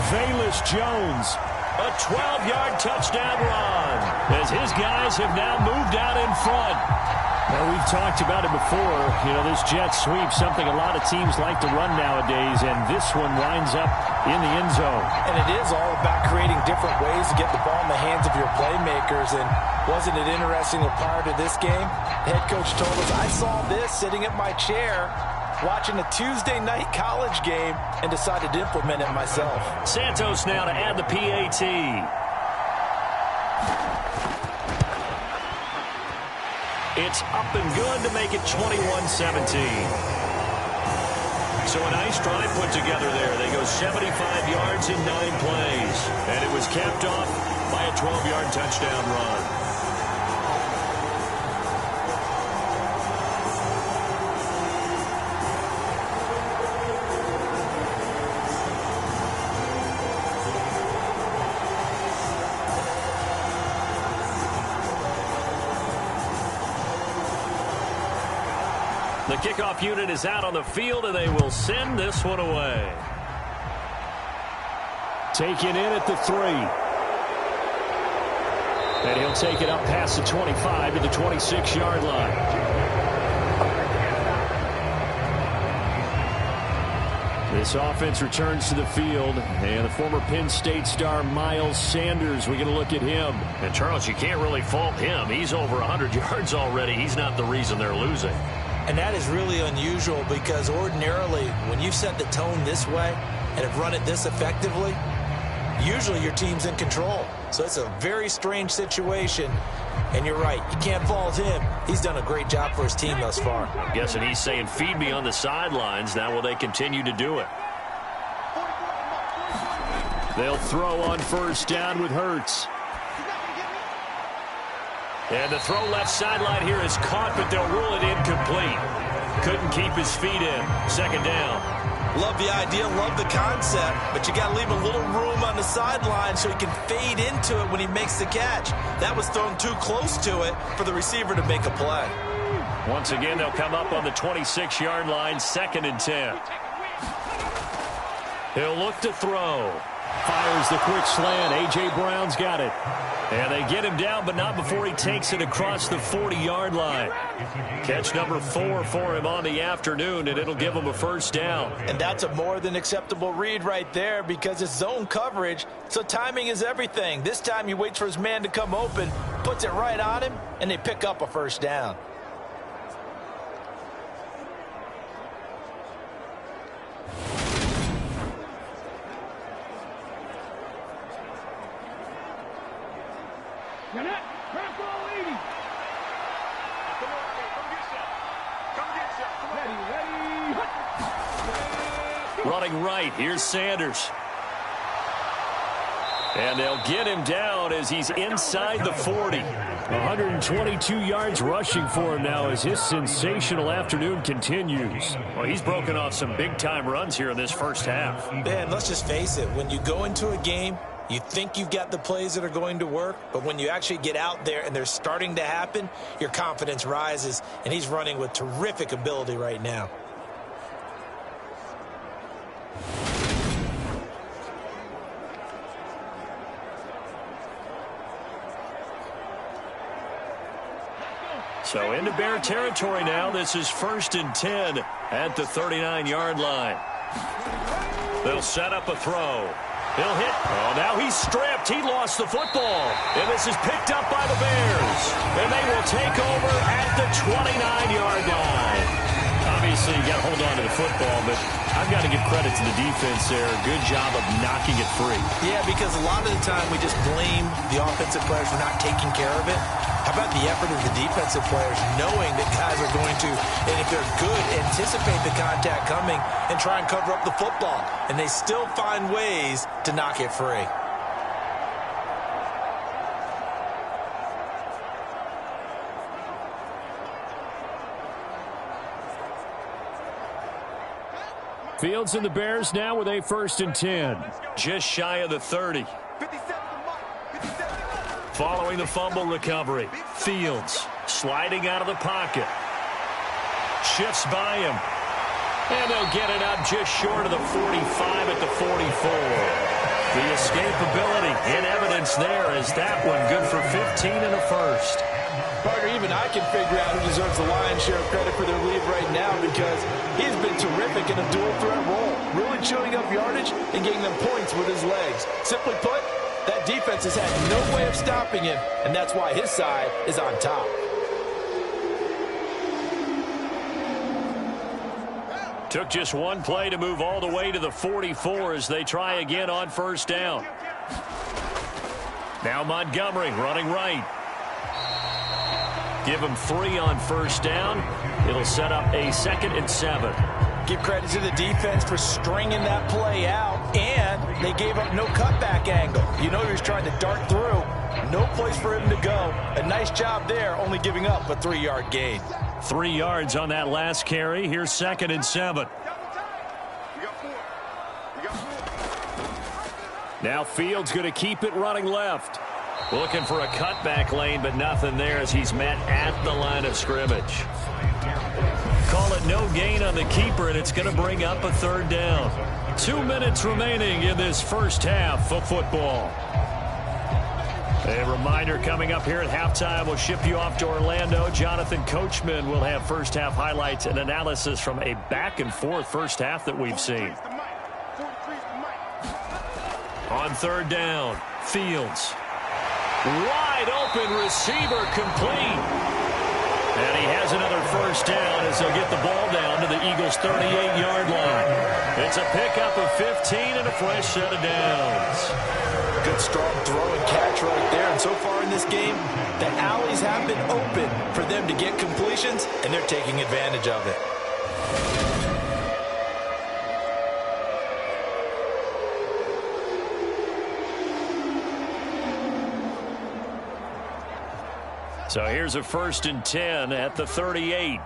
S2: Velus Jones, a 12-yard touchdown run, as his guys have now moved out in front. Well, we've talked about it before. You know, this jet sweep, something a lot of teams like to run nowadays, and this one winds up in the end zone.
S3: And it is all about creating different ways to get the ball in the hands of your playmakers. And wasn't it interesting that prior to this game, the head coach told us, I saw this sitting at my chair watching a Tuesday night college game and decided to implement it myself.
S2: Santos now to add the PAT. It's up and good to make it 21-17. So a nice drive put together there. They go 75 yards in 9 plays. And it was capped off by a 12-yard touchdown run. The kickoff unit is out on the field, and they will send this one away. Taken in at the 3. And he'll take it up past the 25 to the 26-yard line. This offense returns to the field, and the former Penn State star Miles Sanders, we're going to look at him.
S5: And, Charles, you can't really fault him. He's over 100 yards already. He's not the reason they're losing.
S3: And that is really unusual because ordinarily when you set the tone this way and have run it this effectively, usually your team's in control. So it's a very strange situation. And you're right, you can't fault him. He's done a great job for his team thus far.
S5: I'm guessing he's saying, feed me on the sidelines. Now will they continue to do it?
S2: They'll throw on first down with Hurts. And the throw left sideline here is caught, but they'll rule it incomplete. Couldn't keep his feet in. 2nd down.
S3: Love the idea, love the concept, but you got to leave a little room on the sideline so he can fade into it when he makes the catch. That was thrown too close to it for the receiver to make a play.
S2: Once again, they'll come up on the 26-yard line, 2nd and 10. He'll look to throw. Fires the quick slant. A.J. Brown's got it. And they get him down, but not before he takes it across the 40-yard line. Catch number 4 for him on the afternoon, and it'll give him a first down.
S3: And that's a more than acceptable read right there because it's zone coverage, so timing is everything. This time he waits for his man to come open, puts it right on him, and they pick up a first down.
S2: Running right, here's Sanders. And they'll get him down as he's inside the 40. 122 yards rushing for him now as his sensational afternoon continues.
S5: Well, he's broken off some big-time runs here in this first half.
S3: Man, let's just face it. When you go into a game, you think you've got the plays that are going to work, but when you actually get out there and they're starting to happen, your confidence rises, and he's running with terrific ability right now.
S2: So into Bear territory now. This is 1st and 10 at the 39-yard line. They'll set up a throw. He'll hit. Oh, now he's stripped. He lost the football. And this is picked up by the Bears. And they will take over at the 29-yard line. Tommy obviously you got to hold on to the football, but I've got to give credit to the defense there. Good job of knocking it free.
S3: Yeah, because a lot of the time we just blame the offensive players for not taking care of it. How about the effort of the defensive players knowing that guys are going to, and if they're good, anticipate the contact coming and try and cover up the football. And they still find ways to knock it free.
S2: Fields and the Bears now with a 1st and 10. Just shy of the 30. Following the fumble recovery, Fields sliding out of the pocket. Shifts by him. And they'll get it up just short of the 45 at the 44. The escapability in evidence there as that one good for 15 and a 1st.
S3: Partner, even I can figure out who deserves the lion's share of credit for their lead right now because he's been terrific in a dual threat role, really chewing up yardage and getting them points with his legs. Simply put, that defense has had no way of stopping him, and that's why his side is on top.
S2: Took just one play to move all the way to the 44 as they try again on 1st down. Now Montgomery running right. Give him 3 on 1st down. It'll set up a 2nd and 7.
S3: Give credit to the defense for stringing that play out, and they gave up no cutback angle. You know he was trying to dart through. No place for him to go. A nice job there, only giving up a 3-yard gain.
S2: 3 yards on that last carry. Here's 2nd and 7. Now Fields going to keep it running left. Looking for a cutback lane, but nothing there as he's met at the line of scrimmage. Call it no gain on the keeper, and it's going to bring up a 3rd down. 2 minutes remaining in this first half of football. A reminder coming up here at halftime. We'll ship you off to Orlando. Jonathan Coachman will have first half highlights and analysis from a back-and-forth first half that we've seen. On 3rd down, Fields. Wide open receiver complete. And he has another 1st down as they'll get the ball down to the Eagles' 38-yard line. It's a pickup of 15 and a fresh set of downs.
S3: Good strong throw and catch right there. And so far in this game, the alleys have been open for them to get completions, and they're taking advantage of it.
S2: So here's a 1st and 10 at the 38.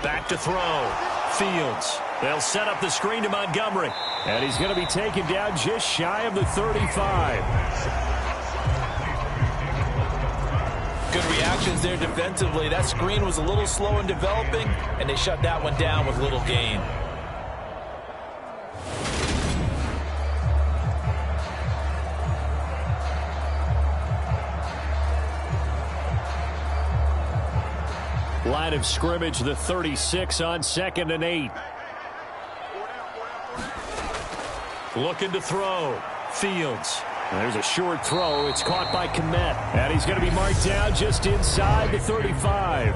S2: Back to throw. Fields. They'll set up the screen to Montgomery. And he's going to be taken down just shy of the 35.
S3: Good reactions there defensively. That screen was a little slow in developing, and they shut that one down with little gain.
S2: Line of scrimmage, the 36 on 2nd and 8. Looking to throw. Fields. There's a short throw. It's caught by Kmet. And he's going to be marked down just inside the 35.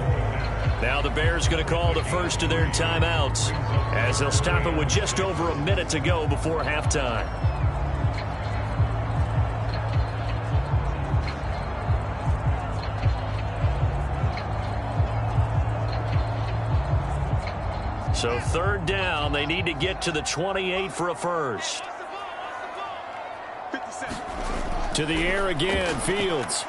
S2: Now the Bears going to call the first of their timeouts as they'll stop it with just over a minute to go before halftime. So 3rd down, they need to get to the 28 for a 1st. To the air again, Fields.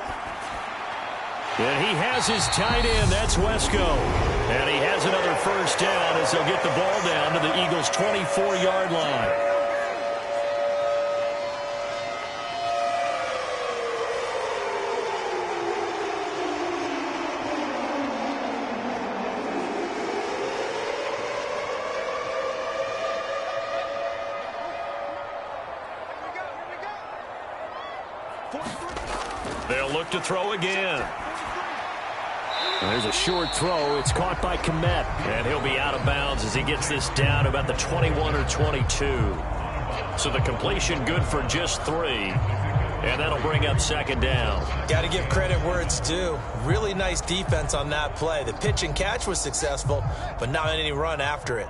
S2: And he has his tight end, that's Wesco. And he has another 1st down as they'll get the ball down to the Eagles' 24-yard line. They'll look to throw again. And there's a short throw. It's caught by Kmet. And he'll be out of bounds as he gets this down to about the 21 or 22. So the completion good for just 3. And that'll bring up second down.
S3: Got to give credit where it's due. Really nice defense on that play. The pitch and catch was successful, but not any run after it.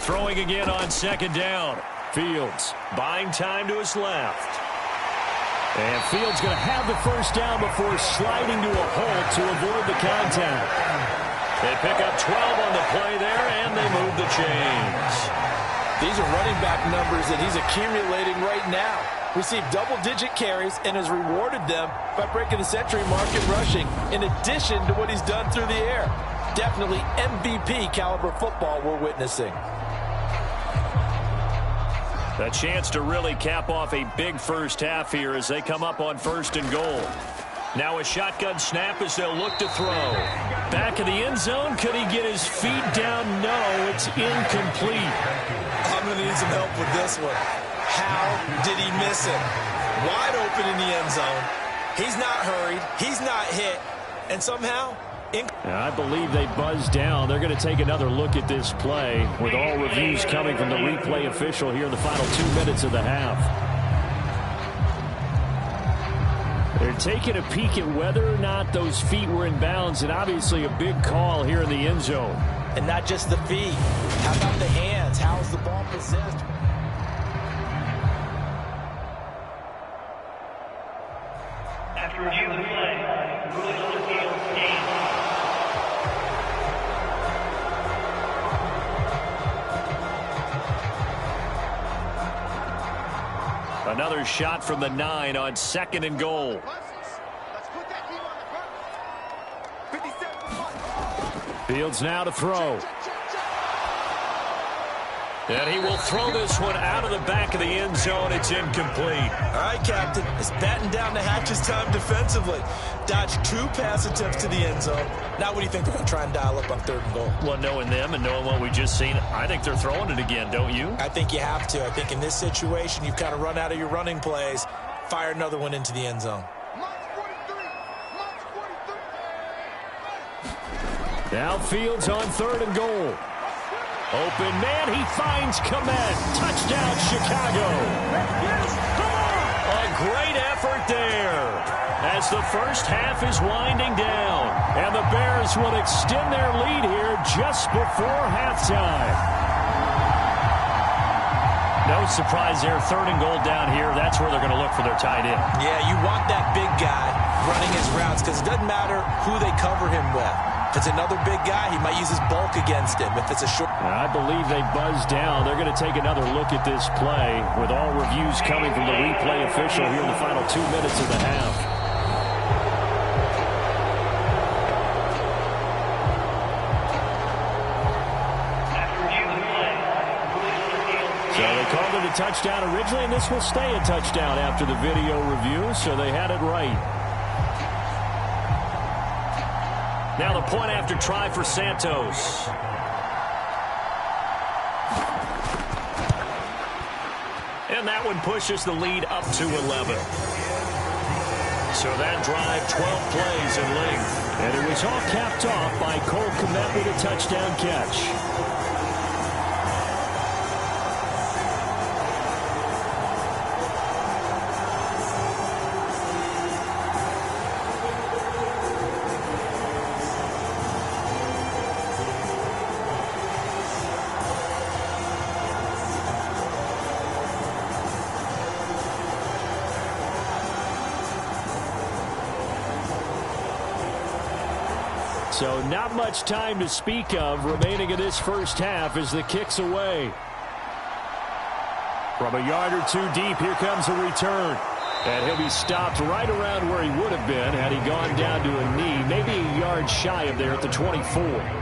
S2: Throwing again on second down. Fields buying time to his left. And Fields going to have the first down before sliding to a hole to avoid the contact. They pick up 12 on the play there, and they move the chains.
S3: These are running back numbers that he's accumulating right now. Received double-digit carries and has rewarded them by breaking the century mark in rushing, in addition to what he's done through the air. Definitely MVP caliber football we're witnessing.
S2: A chance to really cap off a big first half here as they come up on 1st and goal. Now a shotgun snap as they'll look to throw. Back of the end zone. Could he get his feet down? No, it's incomplete.
S3: I'm going to need some help with this one. How did he miss it? Wide open in the end zone. He's not hurried. He's not hit. And somehow...
S5: I believe they buzzed down. They're going to take another look at this play with all reviews coming from the replay official here in the final 2 minutes of the half. They're taking a peek at whether or not those feet were in bounds, and obviously a big call here in the end zone.
S3: And not just the feet. How about the hands? How is the ball possessed?
S6: After review of the play, ruling on the field, game.
S2: Another shot from the 9 on 2nd and goal.
S5: Fields now to throw.
S2: And he will throw this one out of the back of the end zone. It's incomplete.
S3: All right, Captain. It's batting down the hatches time defensively. Dodged 2 pass attempts to the end zone. Now what do you think they're going to try and dial up on 3rd and goal?
S2: Well, knowing them and knowing what we just seen, I think they're throwing it again, don't you?
S3: I think you have to. I think in this situation, you've kind of run out of your running plays. Fire another one into the end zone.
S5: Now Fields on 3rd and goal.
S2: Open man, he finds Komet. Touchdown, Chicago. A great effort there as the first half is winding down. And the Bears will extend their lead here just before halftime. No surprise there. 3rd and goal down here. That's where they're going to look for their tight end.
S3: Yeah, you want that big guy running his routes because it doesn't matter who they cover him with. If it's another big guy, he might use his bulk against him. If it's a short...
S5: I believe they buzzed down. They're going to take another look at this play with all reviews coming from the replay official here in the final 2 minutes of the half. So they called it a touchdown originally, and this will stay a touchdown after the video review, so they had it right.
S2: Now the point after try for Santos. And that one pushes the lead up to 11. So that drive, 12 plays in length.
S5: And it was all capped off by Cole Kmet with a touchdown catch. So not much time to speak of remaining in this first half as the kick's away. From a yard or 2 deep, here comes a return. And he'll be stopped right around where he would have been had he gone down to a knee, maybe a yard shy of there at the 24.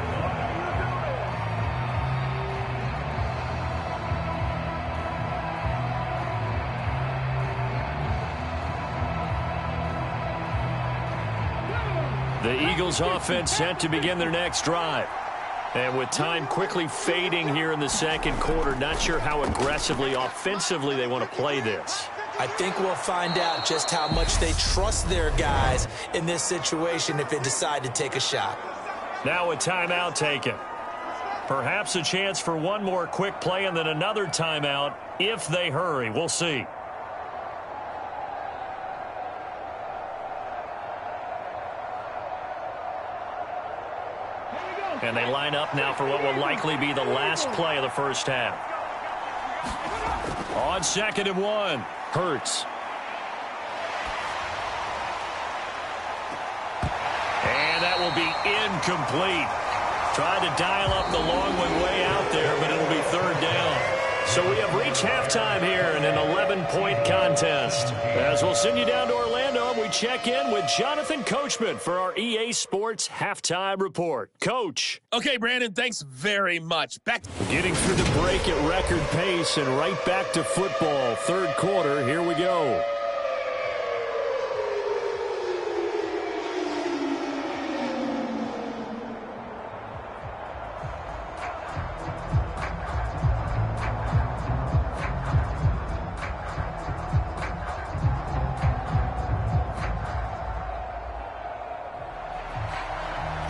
S2: The Eagles offense set to begin their next drive. And with time quickly fading here in the 2nd quarter, not sure how aggressively, offensively they want to play this.
S3: I think we'll find out just how much they trust their guys in this situation if they decide to take a shot.
S2: Now a timeout taken. Perhaps a chance for one more quick play and then another timeout if they hurry. We'll see. And they line up now for what will likely be the last play of the first half. On 2nd and 1, Hurts. And that will be incomplete. Tried to dial up the long one way out there, but it'll be 3rd down. So we have reached halftime here in an 11-point contest. As we'll send you down to Orlando, we check in with Jonathan Coachman for our EA Sports Halftime Report. Coach.
S7: Okay, Brandon, thanks very much. Back.
S2: Getting through the break at record pace and right back to football. 3rd quarter, here we go.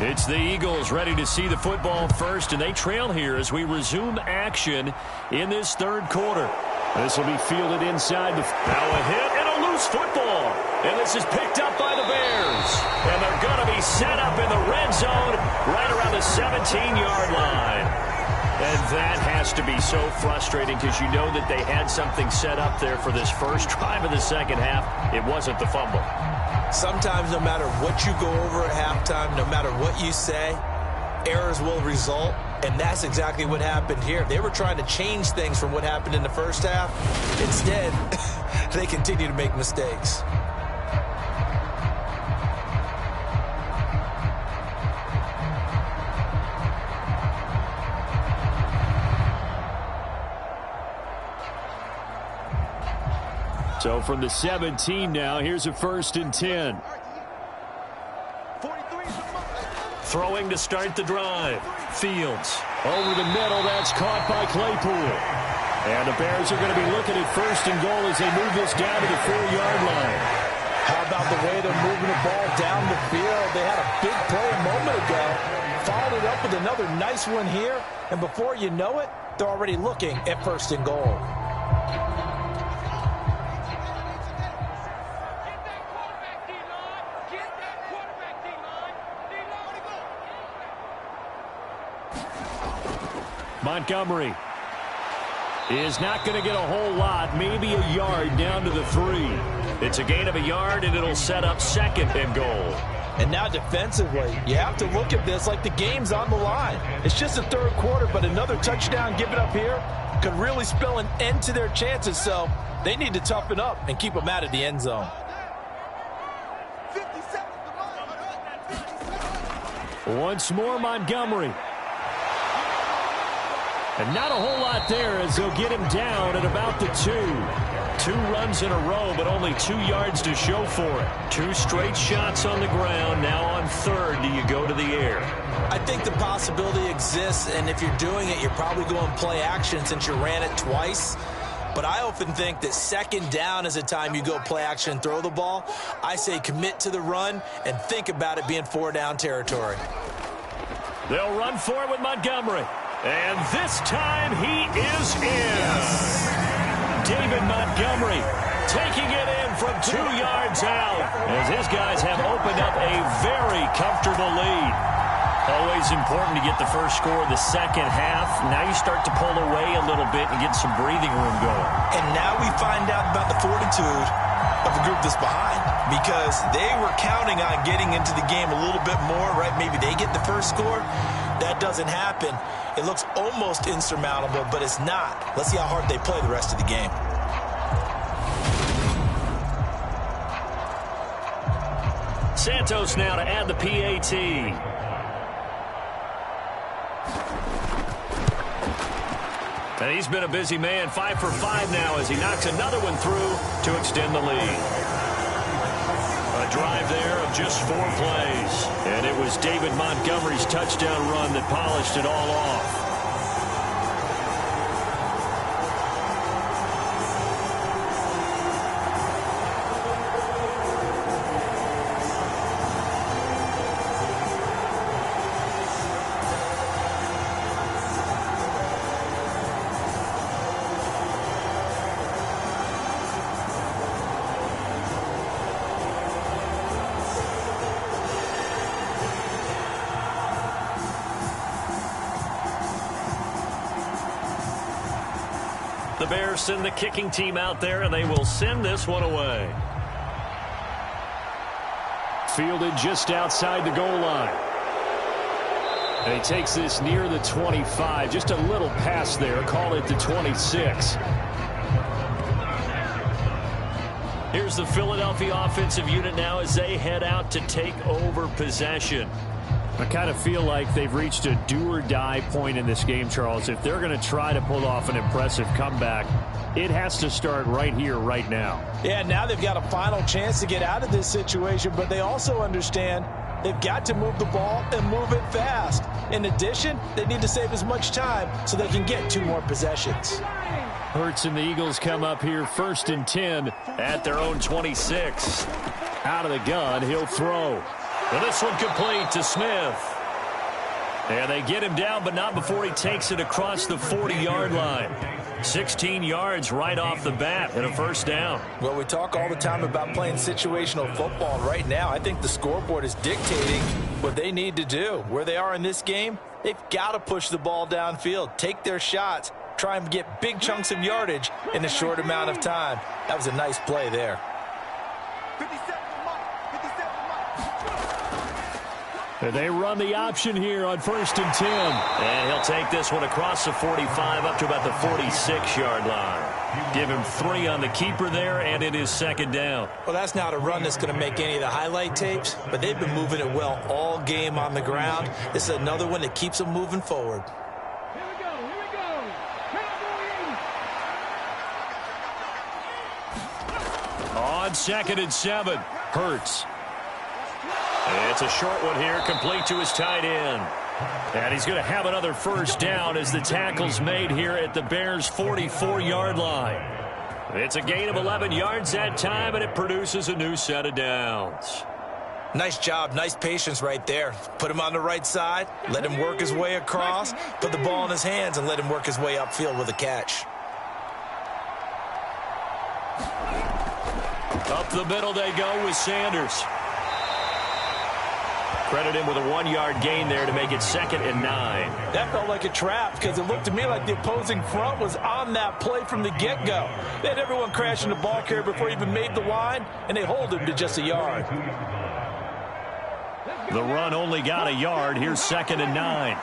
S2: It's the Eagles ready to see the football first, and they trail here as we resume action in this 3rd quarter. This will be fielded inside. Now a hit and a loose football. And this is picked up by the Bears. And they're going to be set up in the red zone right around the 17-yard line. And that has to be so frustrating because you know that they had something set up there for this first drive of the second half. It wasn't the fumble.
S3: Sometimes no matter what you go over at halftime, no matter what you say, errors will result, and that's exactly what happened here. They were trying to change things from what happened in the first half. Instead, they continue to make mistakes.
S2: So from the 17 now, here's a 1st and 10. Throwing to start the drive. Fields over the middle. That's caught by Claypool. And the Bears are going to be looking at 1st and goal as they move this down to the 4-yard line.
S3: How about the way they're moving the ball down the field? They had a big play a moment ago. Followed it up with another nice one here. And before you know it, they're already looking at 1st and goal.
S2: Montgomery is not going to get a whole lot, maybe a yard down to the 3. It's a gain of a yard, and it'll set up 2nd and goal.
S3: And now defensively, you have to look at this like the game's on the line. It's just the 3rd quarter, but another touchdown given up here could really spell an end to their chances, so they need to toughen up and keep them out of the end zone.
S2: Once more, Montgomery. And not a whole lot there as they'll get him down at about the 2. 2 runs in a row, but only 2 yards to show for it. 2 straight shots on the ground. Now on 3rd, do you go to the air?
S3: I think the possibility exists, and if you're doing it, you're probably going play action since you ran it twice. But I often think that 2nd down is a time you go play action and throw the ball. I say commit to the run and think about it being 4-down territory.
S2: They'll run for it with Montgomery. And this time he is in. David Montgomery taking it in from 2 yards out as his guys have opened up a very comfortable lead. Always important to get the first score of the second half. Now you start to pull away a little bit and get some breathing room going.
S3: And now we find out about the fortitude of the group that's behind, because they were counting on getting into the game a little bit more, right? Maybe they get the first score. That doesn't happen. It looks almost insurmountable, but it's not. Let's see how hard they play the rest of the game.
S2: Santos now to add the PAT. And he's been a busy man, 5 for 5 now as he knocks another one through to extend the lead. A drive there of just 4 plays. And it was David Montgomery's touchdown run that polished it all off. The Bears send the kicking team out there, and they will send this one away.
S5: Fielded just outside the goal line. And he takes this near the 25. Just a little pass there. Call it the 26.
S2: Here's the Philadelphia offensive unit now as they head out to take over possession.
S5: I kind of feel like they've reached a do-or-die point in this game, Charles. If they're going to try to pull off an impressive comeback, it has to start right here, right now.
S3: Yeah, now they've got a final chance to get out of this situation, but they also understand they've got to move the ball and move it fast. In addition, they need to save as much time so they can get 2 more possessions.
S5: Hurts and the Eagles come up here 1st and 10
S2: at their own 26.
S5: Out of the gun, he'll throw.
S2: Well, this one complete to Smith. And they get him down, but not before he takes it across the 40-yard line. 16 yards right off the bat and a first down.
S3: Well, we talk all the time about playing situational football. And right now, I think the scoreboard is dictating what they need to do. Where they are in this game, they've got to push the ball downfield, take their shots, try and get big chunks of yardage in a short amount of time. That was a nice play there.
S5: They run the option here on 1st and 10.
S2: And he'll take this one across the 45 up to about the 46-yard line. Give him 3 on the keeper there, and it is 2nd down.
S3: Well, that's not a run that's going to make any of the highlight tapes, but they've been moving it well all game on the ground. This is another one that keeps them moving forward.
S4: Here we go.
S2: On 2nd and 7, Hurts. It's a short one here, complete to his tight end. And he's going to have another first down as the tackle's made here at the Bears' 44-yard line. It's a gain of 11 yards that time, and it produces a new set of downs.
S3: Nice job, nice patience right there. Put him on the right side, let him work his way across, put the ball in his hands, and let him work his way upfield with a catch.
S2: Up the middle they go with Sanders. Credit him with a 1-yard gain there to make it 2nd and 9.
S3: That felt like a trap because it looked to me like the opposing front was on that play from the get-go. They had everyone crashing the ball carrier before he even made the line, and they hold him to just a yard.
S2: The run only got a yard. Here's 2nd and 9.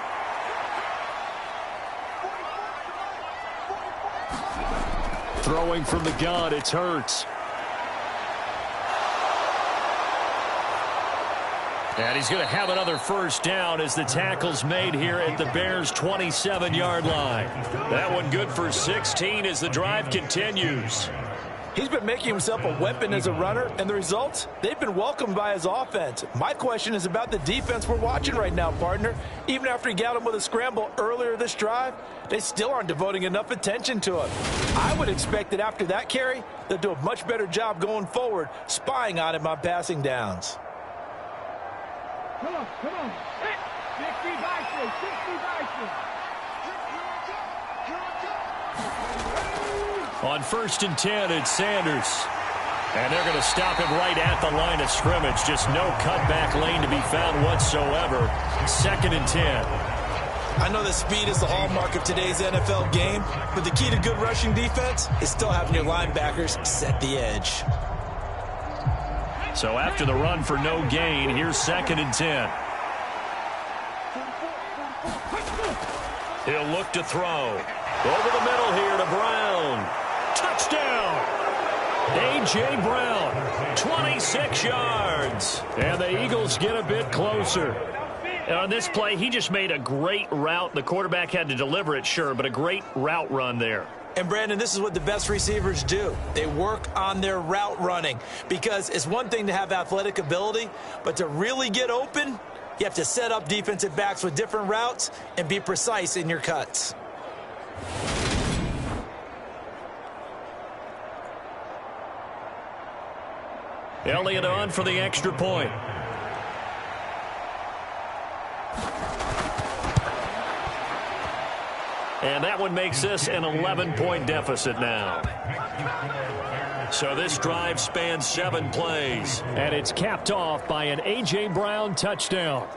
S5: Throwing from the gun, it's Hurts.
S2: And he's going to have another first down as the tackle's made here at the Bears' 27-yard line. That one good for 16 as the drive continues.
S3: He's been making himself a weapon as a runner, and the results, they've been welcomed by his offense. My question is about the defense we're watching right now, partner. Even after he got him with a scramble earlier this drive, they still aren't devoting enough attention to him. I would expect that after that carry, they'll do a much better job going forward, spying on him on passing downs.
S4: Come on. 60 Bison.
S2: On 1st and 10, it's Sanders. And they're going to stop him right at the line of scrimmage. Just no cutback lane to be found whatsoever. 2nd and 10.
S3: I know that speed is the hallmark of today's NFL game, but the key to good rushing defense is still having your linebackers set the edge.
S2: So after the run for no gain, here's 2nd and 10. He'll look to throw. Over the middle here to Brown. Touchdown! A.J. Brown, 26 yards.
S5: And the Eagles get a bit closer.
S2: And on this play, he just made a great route. The quarterback had to deliver it, sure, but a great route run there.
S3: And, Brandon, this is what the best receivers do. They work on their route running because it's one thing to have athletic ability, but to really get open, you have to set up defensive backs with different routes and be precise in your cuts.
S2: Elliott on for the extra point. And that one makes this an 11-point deficit now. So this drive spans 7 plays.
S5: And it's capped off by an A.J. Brown touchdown.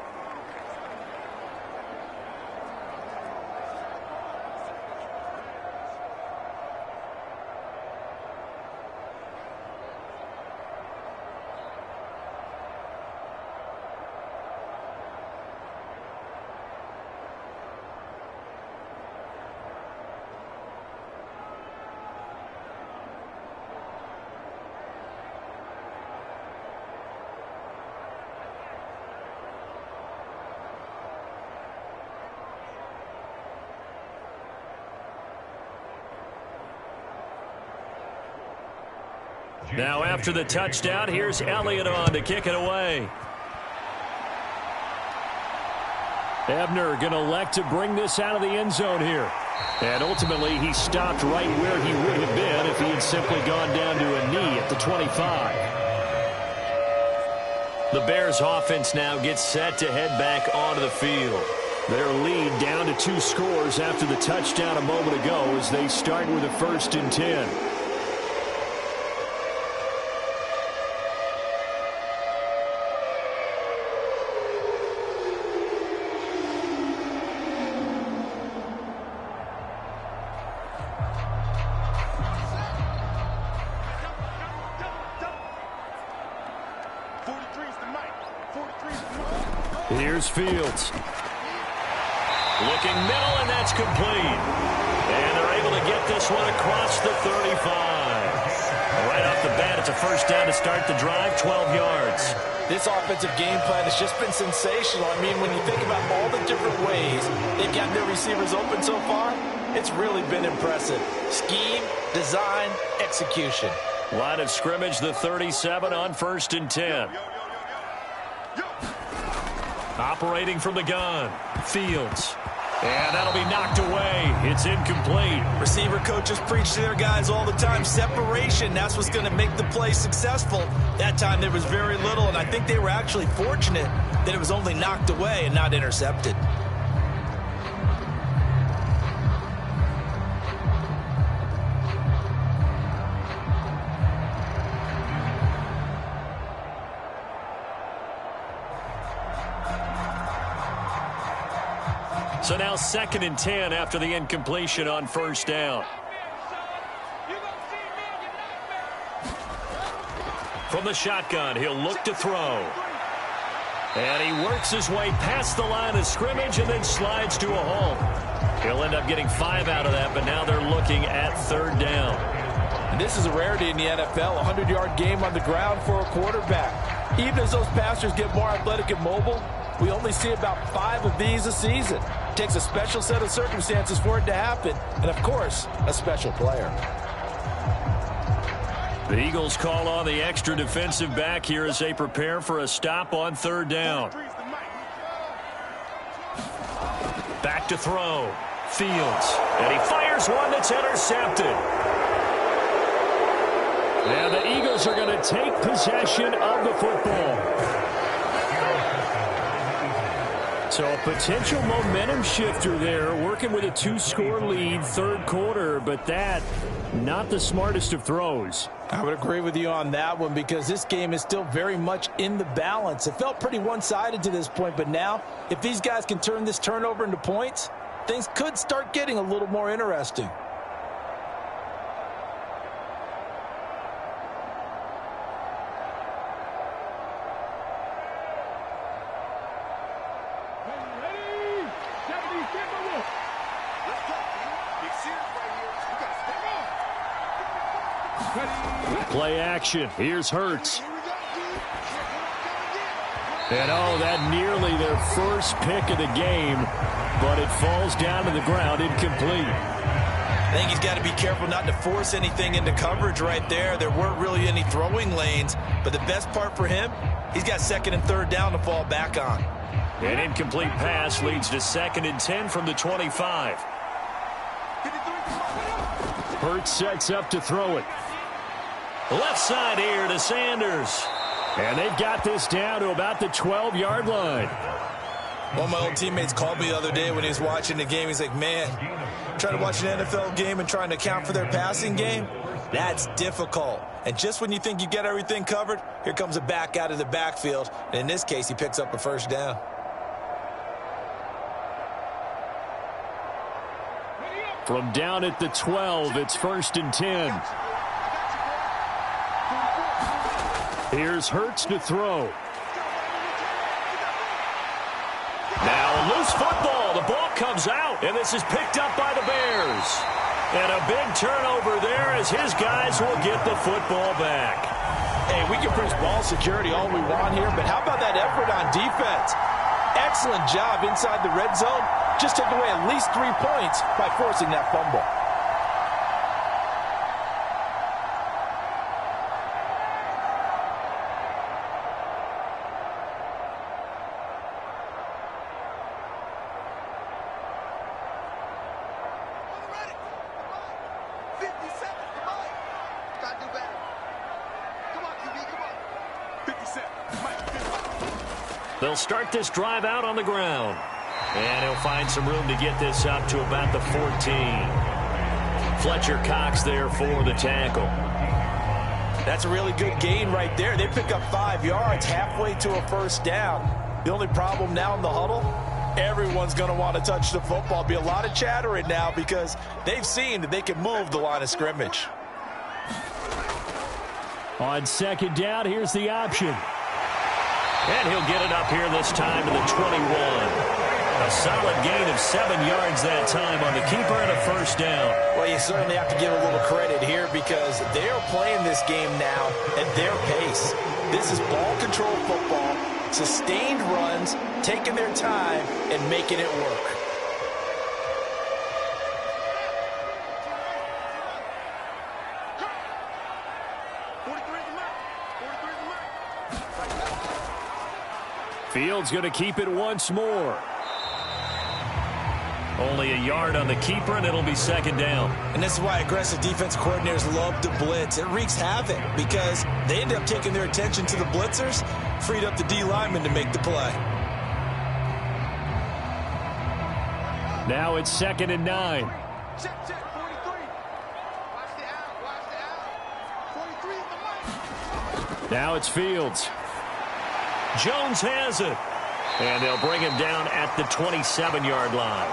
S2: Now after the touchdown, here's Elliott on to kick it away. Ebner going to elect to bring this out of the end zone here. And ultimately, he stopped right where he would have been if he had simply gone down to a knee at the 25. The Bears offense now gets set to head back onto the field. Their lead down to 2 scores after the touchdown a moment ago as they start with a 1st and 10. Here's Fields. Looking middle, and that's complete. And they're able to get this one across the 35. Right off the bat, it's a 1st down to start the drive, 12 yards.
S3: This offensive game plan has just been sensational. I mean, when you think about all the different ways they've got their receivers open so far, it's really been impressive. Scheme, design, execution.
S2: Line of scrimmage, the 37 on 1st and 10. Operating from the gun, Fields. And that'll be knocked away. It's incomplete.
S3: Receiver coaches preach to their guys all the time. Separation, that's what's going to make the play successful. That time there was very little, and I think they were actually fortunate that it was only knocked away and not intercepted.
S2: So now 2nd and 10 after the incompletion on 1st down. From the shotgun, he'll look to throw. And he works his way past the line of scrimmage and then slides to a halt. He'll end up getting 5 out of that, but now they're looking at 3rd down.
S3: And this is a rarity in the NFL, a 100-yard game on the ground for a quarterback. Even as those passers get more athletic and mobile, we only see about 5 of these a season. It takes a special set of circumstances for it to happen, and of course, a special player.
S2: The Eagles call on the extra defensive back here as they prepare for a stop on 3rd down. Back to throw. Fields. And he fires one that's intercepted. Now the Eagles are going to take possession of the football. So a potential momentum shifter there, working with a 2-score lead, 3rd quarter, but that, not the smartest of throws.
S3: I would agree with you on that one because this game is still very much in the balance. It felt pretty one-sided to this point, but now, if these guys can turn this turnover into points, things could start getting a little more interesting.
S2: Play action. Here's Hurts. And oh, that nearly their first pick of the game, but it falls down to the ground incomplete.
S3: I think he's got to be careful not to force anything into coverage right there. There weren't really any throwing lanes, but the best part for him, he's got 2nd and 3rd down to fall back on.
S2: An incomplete pass leads to 2nd and 10 from the 25. Hurts sets up to throw it. Left side here to Sanders. And they've got this down to about the 12-yard line.
S3: One of my old teammates called me the other day when he was watching the game. He's like, man, trying to watch an NFL game and trying to account for their passing game, that's difficult. And just when you think you get everything covered, here comes a back out of the backfield. And in this case, he picks up a 1st down.
S2: From down at the 12, it's 1st and 10. Here's Hurts to throw. Now a loose football. The ball comes out, and this is picked up by the Bears. And a big turnover there as his guys will get the football back.
S3: Hey, we can preach ball security all we want here, but how about that effort on defense? Excellent job inside the red zone. Just took away at least 3 points by forcing that fumble.
S2: They'll start this drive out on the ground. And he'll find some room to get this up to about the 14. Fletcher Cox there for the tackle.
S3: That's a really good gain right there. They pick up 5 yards halfway to a first down. The only problem now in the huddle, everyone's going to want to touch the football. Be a lot of chattering now because they've seen that they can move the line of scrimmage.
S2: On second down, here's the option. And he'll get it up here this time to the 21. A solid gain of 7 yards that time on the keeper and a first down.
S3: Well, you certainly have to give a little credit here because they are playing this game now at their pace. This is ball control football, sustained runs, taking their time and making it work.
S2: Fields going to keep it once more. Only a yard on the keeper, and it'll be second down.
S3: And this is why aggressive defense coordinators love to blitz. It wreaks havoc because they end up taking their attention to the blitzers, freed up the D lineman to make the play.
S2: Now it's 2nd and 9.
S4: Check, 43. Watch the out. 43 is the mic.
S2: Now it's Fields. Jones has it. And they'll bring him down at the 27-yard line.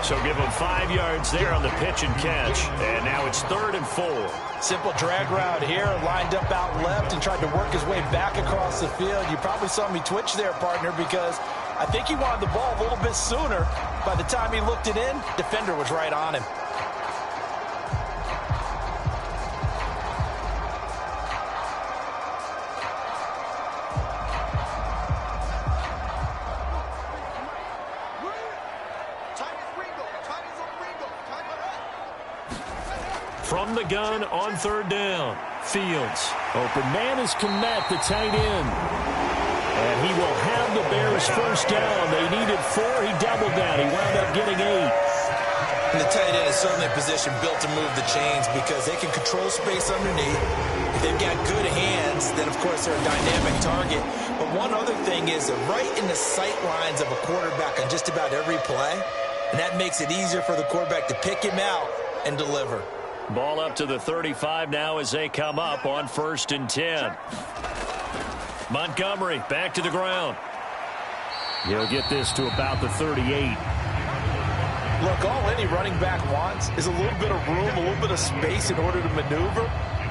S2: So give him 5 yards there on the pitch and catch. And now it's 3rd and 4.
S3: Simple drag route here, lined up out left and tried to work his way back across the field. You probably saw me twitch there, partner, because I think he wanted the ball a little bit sooner. By the time he looked it in, defender was right on him.
S2: From the gun on 3rd down. Fields. Open man is Kmet, the tight end. And he will have the Bears first down. They needed 4. He doubled that. He wound up getting 8.
S3: And the tight end is certainly a position built to move the chains because they can control space underneath. If they've got good hands, then, of course, they're a dynamic target. But one other thing is they're right in the sight lines of a quarterback on just about every play. And that makes it easier for the quarterback to pick him out and deliver.
S2: Ball up to the 35 now as they come up on 1st and 10. Montgomery back to the ground. He'll get this to about the 38.
S3: Look, all any running back wants is a little bit of room, a little bit of space in order to maneuver.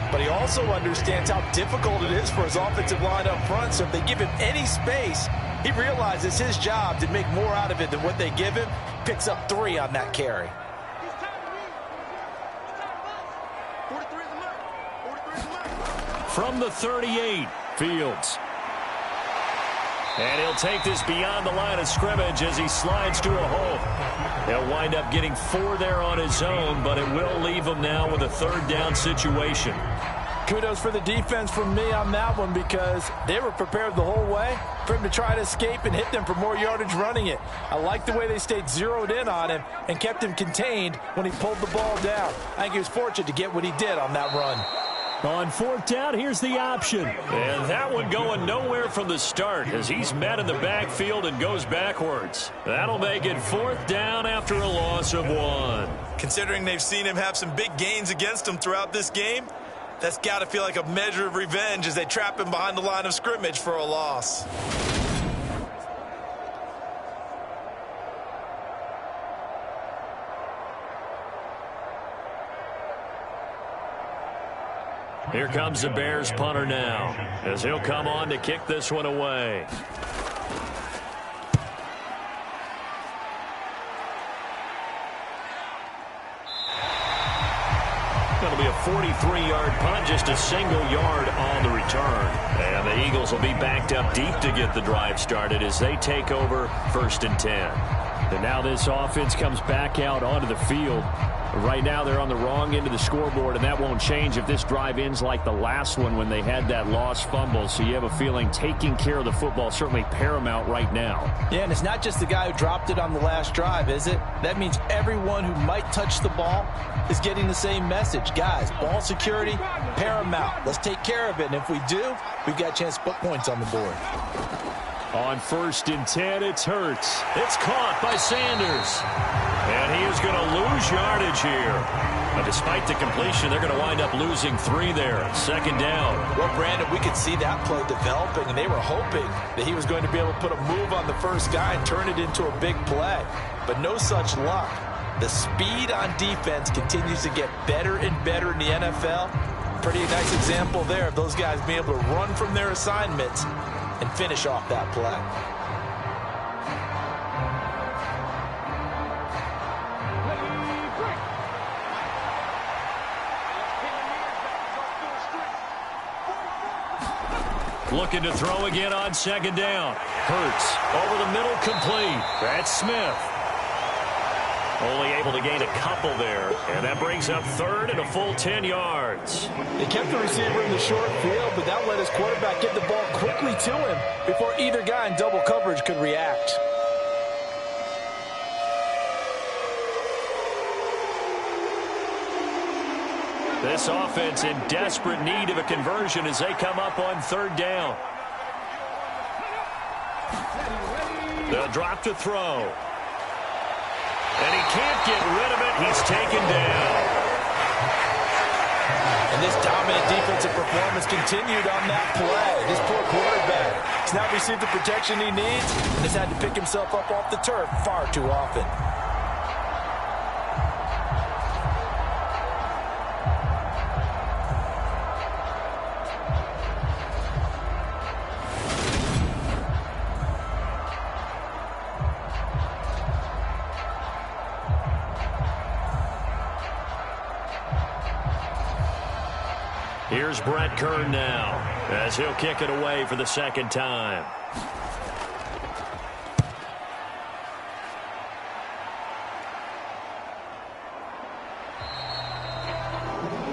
S3: But he also understands how difficult it is for his offensive line up front. So if they give him any space, he realizes his job to make more out of it than what they give him. Picks up 3 on that carry.
S2: From the 38, Fields. And he'll take this beyond the line of scrimmage as he slides to a hole. He'll wind up getting 4 there on his own, but it will leave him now with a 3rd down situation.
S3: Kudos for the defense from me on that one because they were prepared the whole way for him to try to escape and hit them for more yardage running it. I like the way they stayed zeroed in on him and kept him contained when he pulled the ball down. I think he was fortunate to get what he did on that run.
S2: On 4th down, here's the option. And that one going nowhere from the start as he's met in the backfield and goes backwards. That'll make it 4th down after a loss of 1.
S3: Considering they've seen him have some big gains against him throughout this game, that's got to feel like a measure of revenge as they trap him behind the line of scrimmage for a loss.
S2: Here comes the Bears punter now as he'll come on to kick this one away. That'll be a 43-yard punt, just a single yard on the return. And the Eagles will be backed up deep to get the drive started as they take over 1st and 10. And now this offense comes back out onto the field. Right now they're on the wrong end of the scoreboard, and that won't change if this drive ends like the last one when they had that lost fumble. So you have a feeling taking care of the football is certainly paramount right now.
S3: Yeah, and it's not just the guy who dropped it on the last drive, is it? That means everyone who might touch the ball is getting the same message. Guys, ball security, paramount. Let's take care of it, and if we do, we've got a chance to put points on the board.
S2: On 1st and 10, it's Hurts. It's caught by Sanders. And he is going to lose yardage here. But despite the completion, they're going to wind up losing 3 there. 2nd down.
S3: Well, Brandon, we could see that play developing, and they were hoping that he was going to be able to put a move on the first guy and turn it into a big play. But no such luck. The speed on defense continues to get better and better in the NFL. Pretty nice example there of those guys being able to run from their assignments and finish off that play.
S2: Looking to throw again on 2nd down. Hurts over the middle, complete. That's Smith. Only able to gain a couple there. And that brings up 3rd and a full 10 yards.
S3: They kept the receiver in the short field, but that let his quarterback get the ball quickly to him before either guy in double coverage could react.
S2: This offense in desperate need of a conversion as they come up on 3rd down. They'll drop to throw. And he can't get rid of it. He's taken down.
S3: And this dominant defensive performance continued on that play. This poor quarterback has not received the protection he needs and has had to pick himself up off the turf far too often.
S2: Here's Brett Kern now as he'll kick it away for the 2nd time.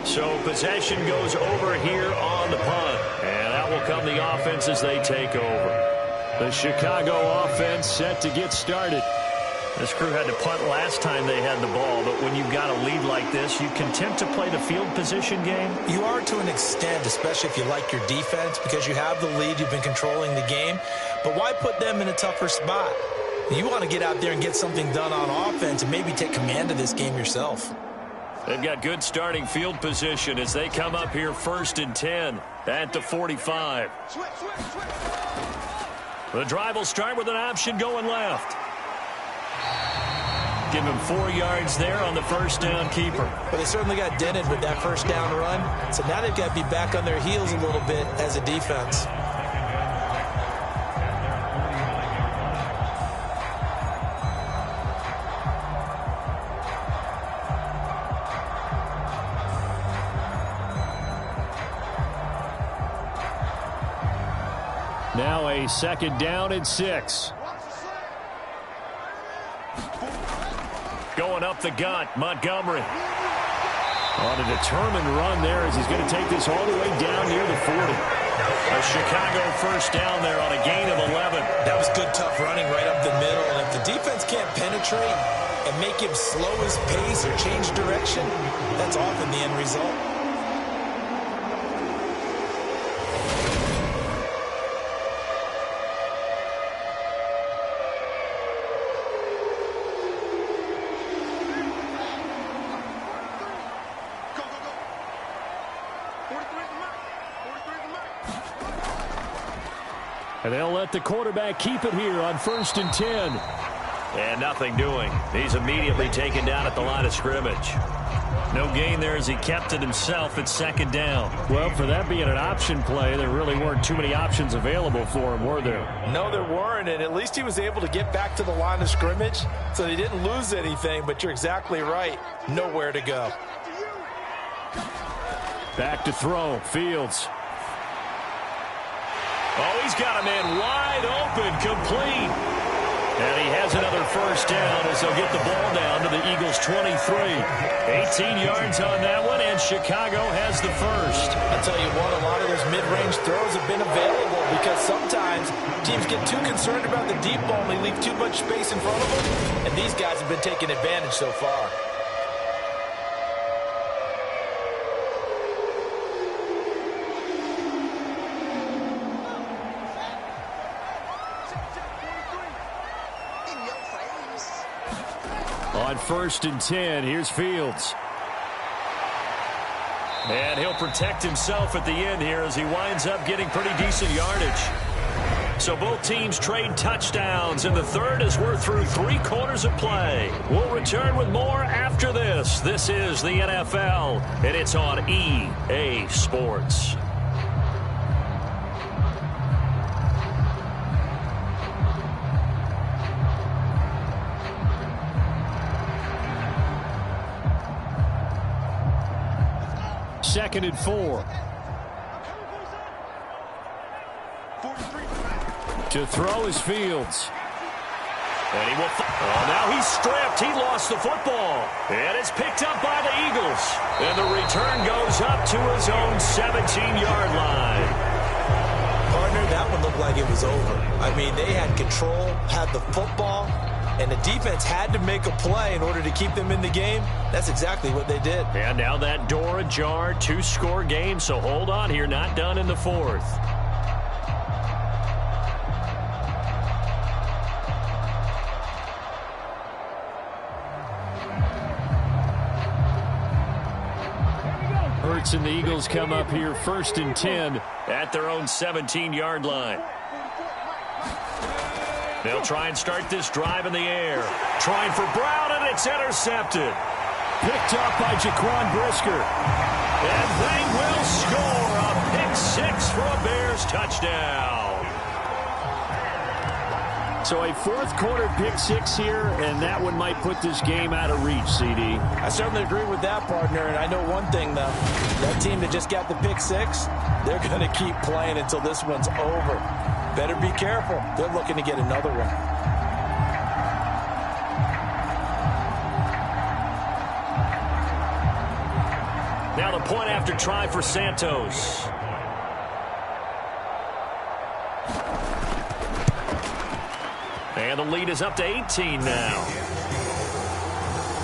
S2: So possession goes over here on the punt. And out will come the offense as they take over. The Chicago offense set to get started. This crew had to punt last time they had the ball, but when you've got a lead like this, you can tempt to play the field position game.
S3: You are to an extent, especially if you like your defense, because you have the lead, you've been controlling the game. But why put them in a tougher spot? You want to get out there and get something done on offense and maybe take command of this game yourself.
S2: They've got good starting field position as they come up here 1st and 10 at the 45. The drive will start with an option going left. Give him 4 yards there on the 1st down keeper.
S3: But they certainly got dented with that 1st down run. So now they've got to be back on their heels a little bit as a defense.
S2: Now a 2nd down and 6. Going up the gut, Montgomery. On a determined run there as he's going to take this all the way down near the 40. A Chicago 1st down there on a gain of 11.
S3: That was good, tough running right up the middle. And if the defense can't penetrate and make him slow his pace or change direction, that's often the end result.
S2: And they'll let the quarterback keep it here on 1st and 10. And nothing doing. He's immediately taken down at the line of scrimmage. No gain there as he kept it himself at 2nd down. Well, for that being an option play, there really weren't too many options available for him, were there?
S3: No, there weren't, and at least he was able to get back to the line of scrimmage, so he didn't lose anything, but you're exactly right. Nowhere to go.
S2: Back to throw. Fields. Oh, he's got a man wide open, complete. And he has another 1st down as they'll get the ball down to the Eagles' 23. 18 yards on that one, and Chicago has the 1st.
S3: I'll tell you what, a lot of those mid-range throws have been available because sometimes teams get too concerned about the deep ball and they leave too much space in front of them, and these guys have been taking advantage so far.
S2: On 1st and 10, here's Fields. And he'll protect himself at the end here as he winds up getting pretty decent yardage. So both teams trade touchdowns, and the third as we're through 3 quarters of play. We'll return with more after this. This is the NFL, and it's on EA Sports. Second and 4. To throw is Fields. And he will. Oh, now he's stripped. He lost the football. And it's picked up by the Eagles. And the return goes up to his own 17-yard line.
S3: Partner, that one looked like it was over. I mean, they had control, had the football, and the defense had to make a play in order to keep them in the game. That's exactly what they did.
S2: And now that door ajar, 2-score game. So hold on here, not done in the 4th. Hurts and the Eagles come up here 1st and 10 at their own 17-yard line. They'll try and start this drive in the air. Trying for Brown, and it's intercepted. Picked up by Jaquan Brisker. And they will score a pick-6 for a Bears touchdown. So a 4th-quarter pick-6 here, and that one might put this game out of reach, CD.
S3: I certainly agree with that, partner, and I know one thing, though. That team that just got the pick-6, they're going to keep playing until this one's over. Better be careful. They're looking to get another one.
S2: Now the point after try for Santos. And the lead is up to 18 now.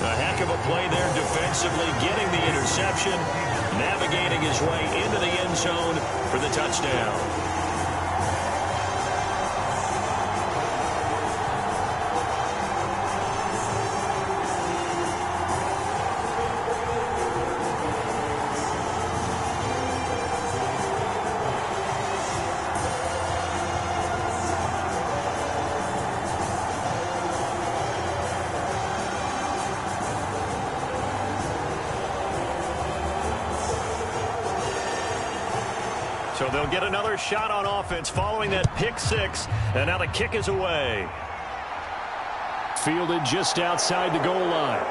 S2: A heck of a play there defensively, getting the interception, navigating his way into the end zone for the touchdown. So they'll get another shot on offense following that pick-6, and now the kick is away. Fielded just outside the goal line.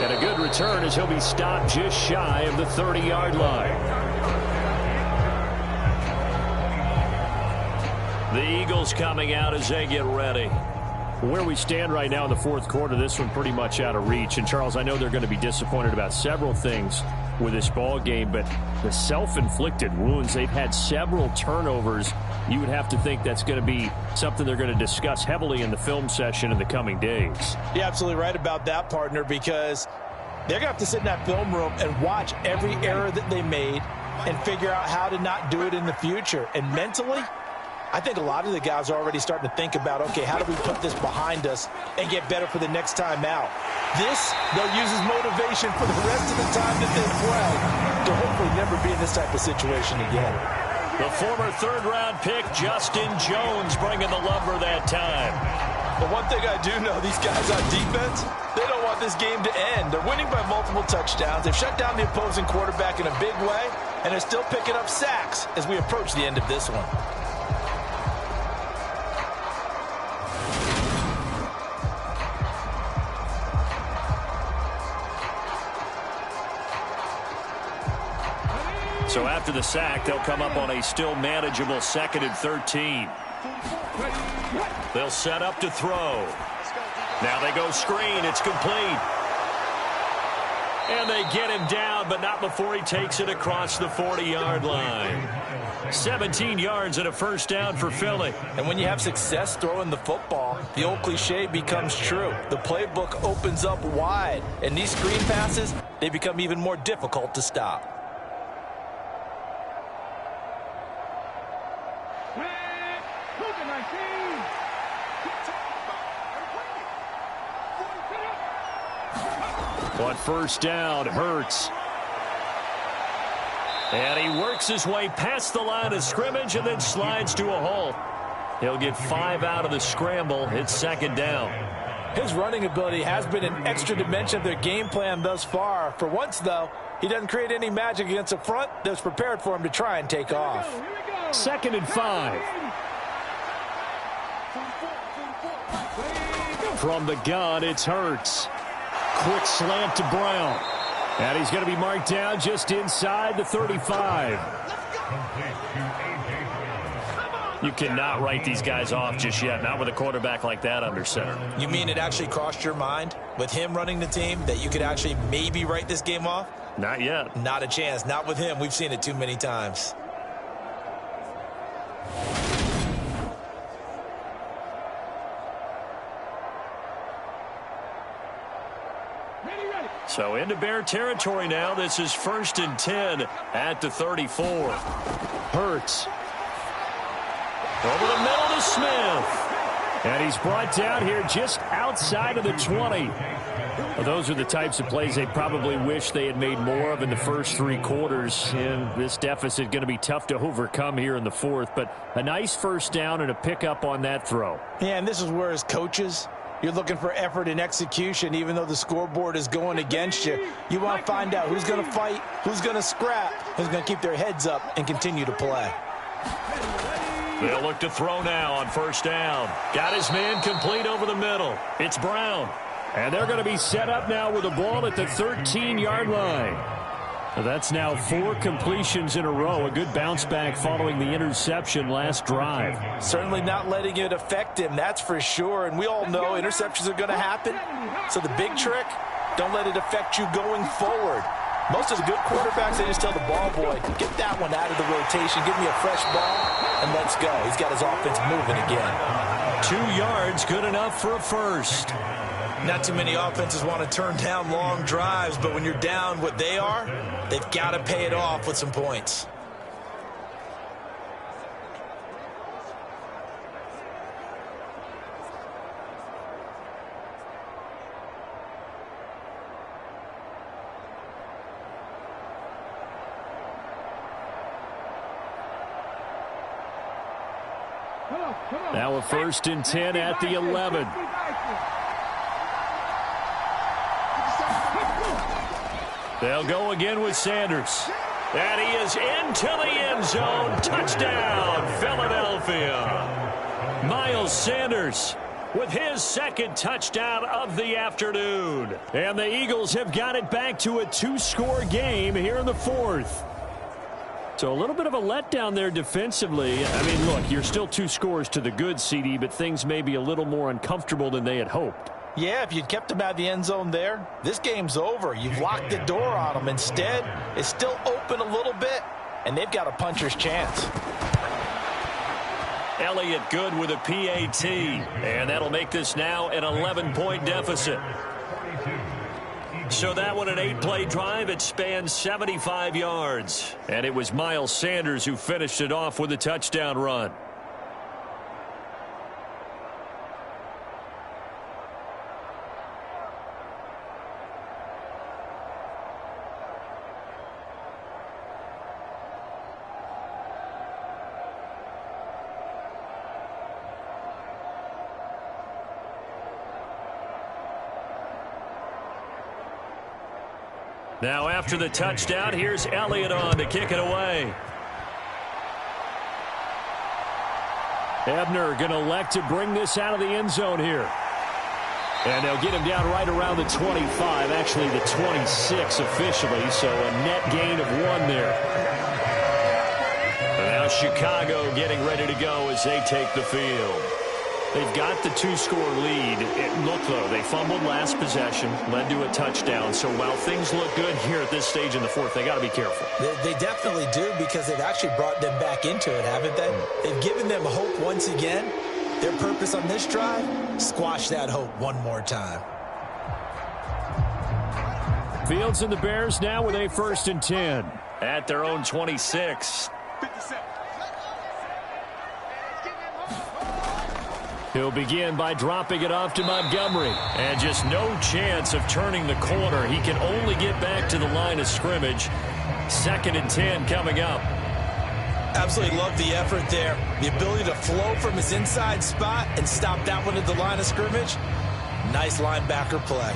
S2: And a good return as he'll be stopped just shy of the 30-yard line. The Eagles coming out as they get ready. Where we stand right now in the 4th quarter, this one pretty much out of reach. And, Charles, I know they're going to be disappointed about several things with this ball game, but the self-inflicted wounds, they've had several turnovers. You would have to think that's going to be something they're going to discuss heavily in the film session in the coming days.
S3: You're absolutely right about that, partner, because they're going to have to sit in that film room and watch every error that they made and figure out how to not do it in the future. And mentally, I think a lot of the guys are already starting to think about, okay, how do we put this behind us and get better for the next time out? This, they'll use as motivation for the rest of the time that they play to hopefully never be in this type of situation again.
S2: The former 3rd-round pick, Justin Jones, bringing the lumber that time.
S3: But one thing I do know, these guys on defense, they don't want this game to end. They're winning by multiple touchdowns. They've shut down the opposing quarterback in a big way, and they're still picking up sacks as we approach the end of this one.
S2: So after the sack, they'll come up on a still manageable 2nd and 13. They'll set up to throw. Now they go screen. It's complete. And they get him down, but not before he takes it across the 40-yard line. 17 yards and a first down for Philly.
S3: And when you have success throwing the football, the old cliche becomes true. The playbook opens up wide, and these screen passes, they become even more difficult to stop.
S2: On first down, Hurts. And he works his way past the line of scrimmage and then slides to a halt. He'll get 5 out of the scramble. It's second down.
S3: His running ability has been an extra dimension of their game plan thus far. For once, though, he doesn't create any magic against a front that's prepared for him to try and take off.
S2: 2nd and 5. From the gun, it's Hurts. Quick slant to Brown. And he's going to be marked down just inside the 35. You cannot write these guys off just yet, not with a quarterback like that under center.
S3: You mean it actually crossed your mind with him running the team that you could actually maybe write this game off?
S2: Not yet.
S3: Not a chance. Not with him. We've seen it too many times.
S2: So into Bear territory now. This is 1st and 10 at the 34. Hurts. Over the middle to Smith. And he's brought down here just outside of the 20. Well, those are the types of plays they probably wish they had made more of in the first 3 quarters. And this deficit going to be tough to overcome here in the 4th. But a nice first down and a pickup on that throw.
S3: Yeah, and this is where as coaches, you're looking for effort and execution, even though the scoreboard is going against you. You want to find out who's going to fight, who's going to scrap, who's going to keep their heads up and continue to play.
S2: They'll look to throw now on first down. Got his man complete over the middle. It's Brown. And they're going to be set up now with the ball at the 13-yard line. That's now 4 completions in a row. A good bounce back following the interception last drive.
S3: Certainly not letting it affect him, that's for sure. And we all know interceptions are going to happen. So the big trick, don't let it affect you going forward. Most of the good quarterbacks, they just tell the ball boy, get that one out of the rotation, give me a fresh ball, and let's go. He's got his offense moving again.
S2: 2 yards, good enough for a first.
S3: Not too many offenses want to turn down long drives, but when you're down what they are, they've got to pay it off with some points.
S2: Now a 1st and 10 at the 11. They'll go again with Sanders. And he is into the end zone. Touchdown, Philadelphia. Miles Sanders with his 2nd touchdown of the afternoon. And the Eagles have got it back to a 2-score game here in the 4th. So a little bit of a letdown there defensively. I mean, look, you're still 2 scores to the good, CD, but things may be a little more uncomfortable than they had hoped.
S3: Yeah, if you'd kept him out of the end zone there, this game's over. You've locked the door on him. Instead, it's still open a little bit, and they've got a puncher's chance.
S2: Elliott good with a PAT, and that'll make this now an 11-point deficit. So that one, an 8-play drive, it spans 75 yards. And it was Miles Sanders who finished it off with a touchdown run. Now after the touchdown, here's Elliott on to kick it away. Ebner going to elect to bring this out of the end zone here. And they'll get him down right around the 25, actually the 26 officially, so a net gain of 1 there. And now Chicago getting ready to go as they take the field. They've got the 2-score lead. Look, though, they fumbled last possession, led to a touchdown. So while things look good here at this stage in the 4th, they got to be careful.
S3: They definitely do, because they've actually brought them back into it, haven't they? They've given them hope once again. Their purpose on this drive, squash that hope one more time.
S2: Fields and the Bears now with a 1st and 10 at their own 26. He'll begin by dropping it off to Montgomery. And just no chance of turning the corner. He can only get back to the line of scrimmage. 2nd and 10 coming up.
S3: Absolutely love the effort there. The ability to flow from his inside spot and stop that one at the line of scrimmage. Nice linebacker play.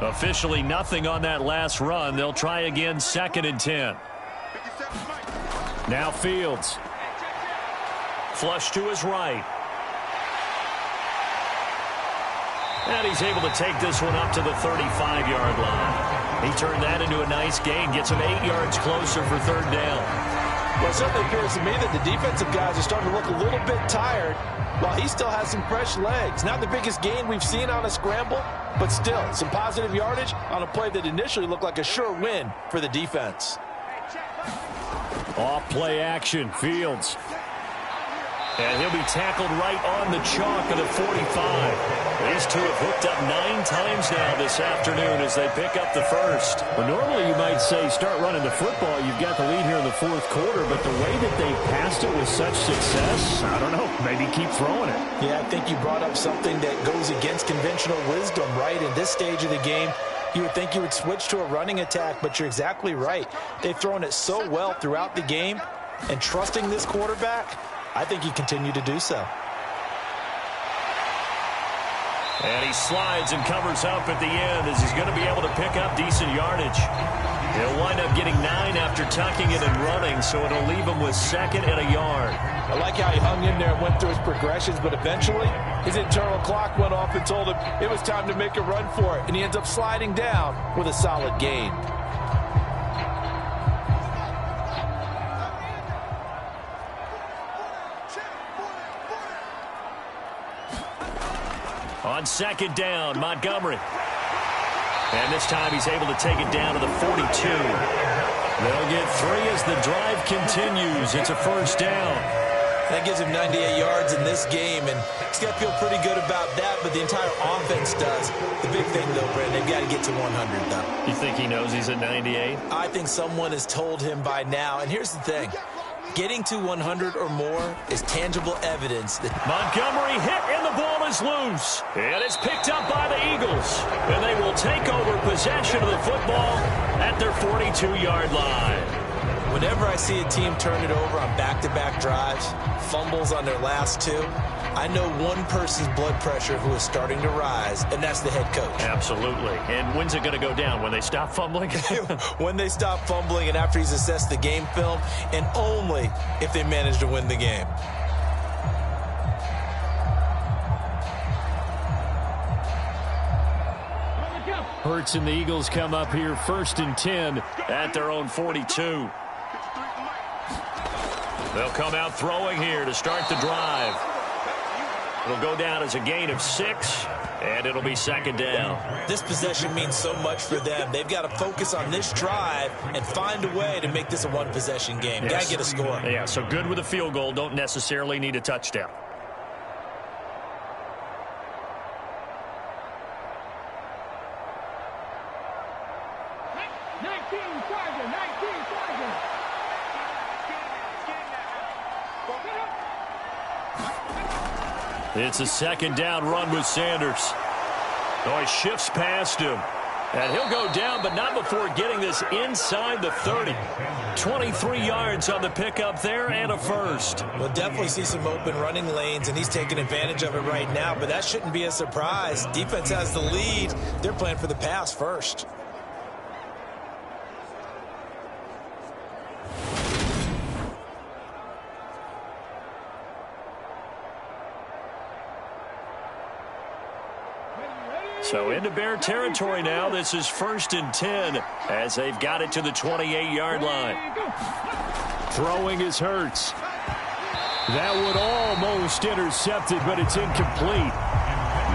S2: Officially nothing on that last run. They'll try again, 2nd and 10. Now Fields. Flush to his right. And he's able to take this one up to the 35-yard line. He turned that into a nice gain. Gets him 8 yards closer for 3rd down.
S3: Well, it certainly appears to me that the defensive guys are starting to look a little bit tired while he still has some fresh legs. Not the biggest gain we've seen on a scramble, but still some positive yardage on a play that initially looked like a sure win for the defense.
S2: Off play action, Fields. And he'll be tackled right on the chalk of the 45. These two have hooked up 9 times now this afternoon as they pick up the first.
S5: Well, normally you might say start running the football. You've got the lead here in the 4th quarter, but the way that they've passed it with such success, I don't know, maybe keep throwing it.
S3: Yeah, I think you brought up something that goes against conventional wisdom, right? In this stage of the game, you would think you would switch to a running attack, but you're exactly right. They've thrown it so well throughout the game, and trusting this quarterback, I think you continue to do so.
S2: And he slides and covers up at the end as he's going to be able to pick up decent yardage. He'll wind up getting 9 after tucking it and running, so it'll leave him with 2nd and a yard.
S3: I like how he hung in there and went through his progressions, but eventually his internal clock went off and told him it was time to make a run for it, and he ends up sliding down with a solid gain.
S2: On 2nd down, Montgomery. And this time he's able to take it down to the 42. They'll get 3 as the drive continues. It's a 1st down.
S3: That gives him 98 yards in this game, and he's got to feel pretty good about that, but the entire offense does. The big thing, though, Brandon, they've got to get to 100, though.
S2: You think he knows he's at 98?
S3: I think someone has told him by now, and here's the thing. Getting to 100 or more is tangible evidence that
S2: Montgomery hit and the ball is loose. And it's picked up by the Eagles. And they will take over possession of the football at their 42-yard line.
S3: Whenever I see a team turn it over on back-to-back drives, fumbles on their last 2, I know one person's blood pressure who is starting to rise, and that's the head coach.
S2: Absolutely. And when's it going to go down? When they stop fumbling?
S3: When they stop fumbling and after he's assessed the game film, and only if they manage to win the game.
S2: Hurts and the Eagles come up here 1st and 10 at their own 42. They'll come out throwing here to start the drive. It'll go down as a gain of 6, and it'll be 2nd down.
S3: This possession means so much for them. They've got to focus on this drive and find a way to make this a one-possession game.
S2: Yes.
S3: Got to get a score.
S2: Yeah, so good with a field goal. Don't necessarily need a touchdown. It's a 2nd down run with Sanders. Oh, he shifts past him. And he'll go down, but not before getting this inside the 30. 23 yards on the pickup there and a 1st.
S3: We'll definitely see some open running lanes, and he's taking advantage of it right now, but that shouldn't be a surprise. Defense has the lead. They're playing for the pass first.
S2: So into Bear territory now. This is 1st and 10 as they've got it to the 28-yard line.
S5: Throwing is Hurts. That would almost intercept it, but it's incomplete.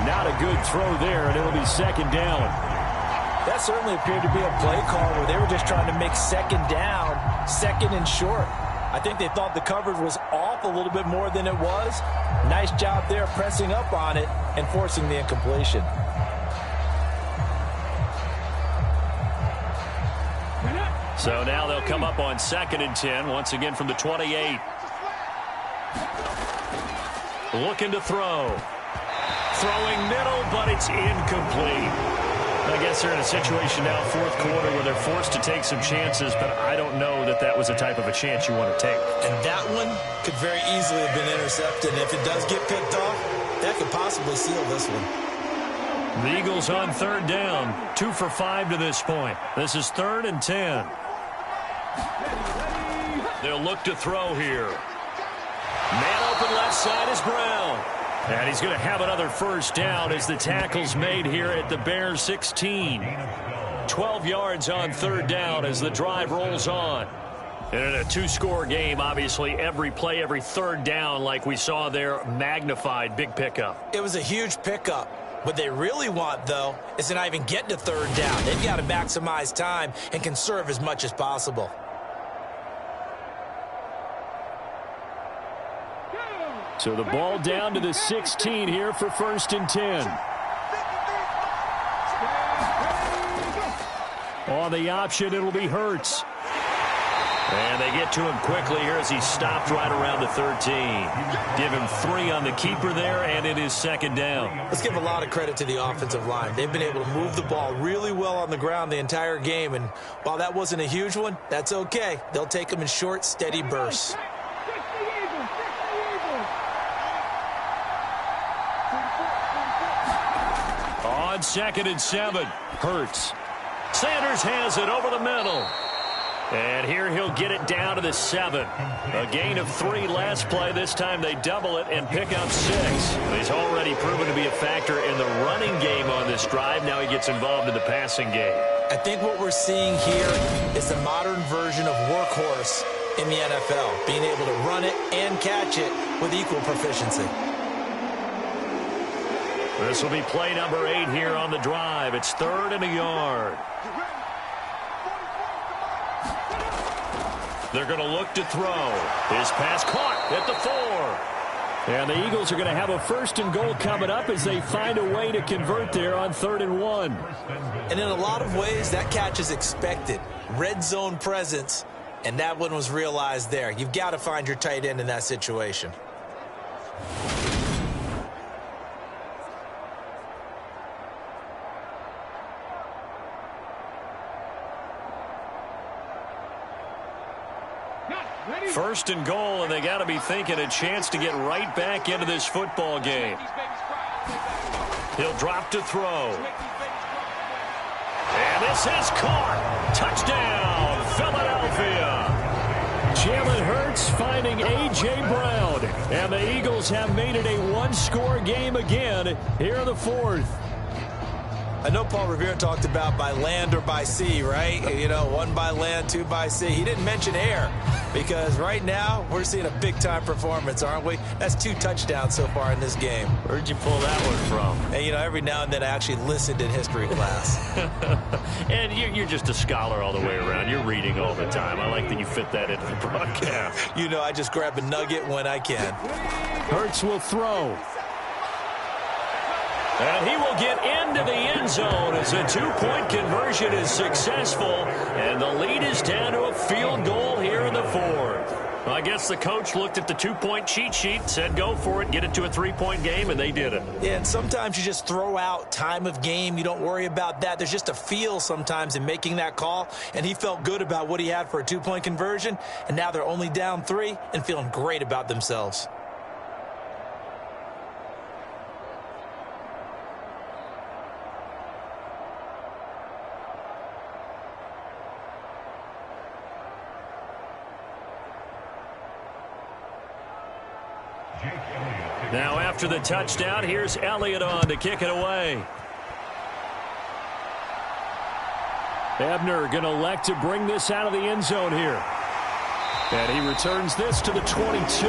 S5: Not a good throw there, and it'll be 2nd down.
S3: That certainly appeared to be a play call where they were just trying to make 2nd down, 2nd and short. I think they thought the coverage was off a little bit more than it was. Nice job there pressing up on it and forcing the incompletion.
S2: So now they'll come up on 2nd and 10, once again from the 28. Looking to throw. Throwing middle, but it's incomplete. I guess they're in a situation now, 4th quarter, where they're forced to take some chances, but I don't know that that was the type of a chance you want to take.
S3: And that one could very easily have been intercepted. And if it does get picked off, that could possibly seal this one.
S2: The Eagles on 3rd down, 2 for 5 to this point. This is 3rd and 10. They'll look to throw here. Man open left side is Brown. And he's going to have another first down as the tackle's made here at the Bears 16. 12 yards on 3rd down as the drive rolls on. And in a 2-score game, obviously, every play, every 3rd down, like we saw there, magnified, big pickup.
S3: It was a huge pickup. What they really want, though, is to not even get to 3rd down. They've got to maximize time and conserve as much as possible.
S2: So the ball down to the 16 here for 1st and 10. On the option, it'll be Hurts. And they get to him quickly here as he stopped right around the 13. Give him 3 on the keeper there, and it is 2nd down.
S3: Let's give a lot of credit to the offensive line. They've been able to move the ball really well on the ground the entire game, and while that wasn't a huge one, that's okay. They'll take them in short, steady bursts.
S2: On 2nd and 7, Hurts. Sanders has it over the middle. And here he'll get it down to the 7. A gain of 3 last play. This time they double it and pick up 6. He's already proven to be a factor in the running game on this drive. Now he gets involved in the passing game.
S3: I think what we're seeing here is the modern version of workhorse in the NFL, being able to run it and catch it with equal proficiency.
S2: This will be play number 8 here on the drive. It's 3rd and a yard. They're going to look to throw. His pass caught at the 4. And the Eagles are going to have a 1st and goal coming up as they find a way to convert there on 3rd and 1.
S3: And in a lot of ways, that catch is expected. Red zone presence, and that one was realized there. You've got to find your tight end in that situation.
S2: First and goal, and they got to be thinking a chance to get right back into this football game. He'll drop to throw. And this is caught. Touchdown, Philadelphia. Jalen Hurts finding A.J. Brown. And the Eagles have made it a 1-score game again here in the 4th.
S3: I know Paul Revere talked about by land or by sea, right? You know, 1 by land, 2 by sea. He didn't mention air because right now we're seeing a big-time performance, aren't we? That's 2 touchdowns so far in this game.
S2: Where'd you pull that one from?
S3: And, you know, every now and then I actually listened in history class.
S2: And you're just a scholar all the way around. You're reading all the time. I like that you fit that into the broadcast.
S3: You know, I just grab a nugget when I can.
S2: Hurts will throw. And he will get into the end zone as a 2-point conversion is successful. And the lead is down to a field goal here in the 4th. I guess the coach looked at the 2-point cheat sheet, said go for it, get it to a 3-point game, and they did it.
S3: Yeah, and sometimes you just throw out time of game. You don't worry about that. There's just a feel sometimes in making that call. And he felt good about what he had for a 2-point conversion. And now they're only down 3 and feeling great about themselves.
S2: Now after the touchdown, here's Elliott on to kick it away. Ebner going to elect to bring this out of the end zone here. And he returns this to the 22.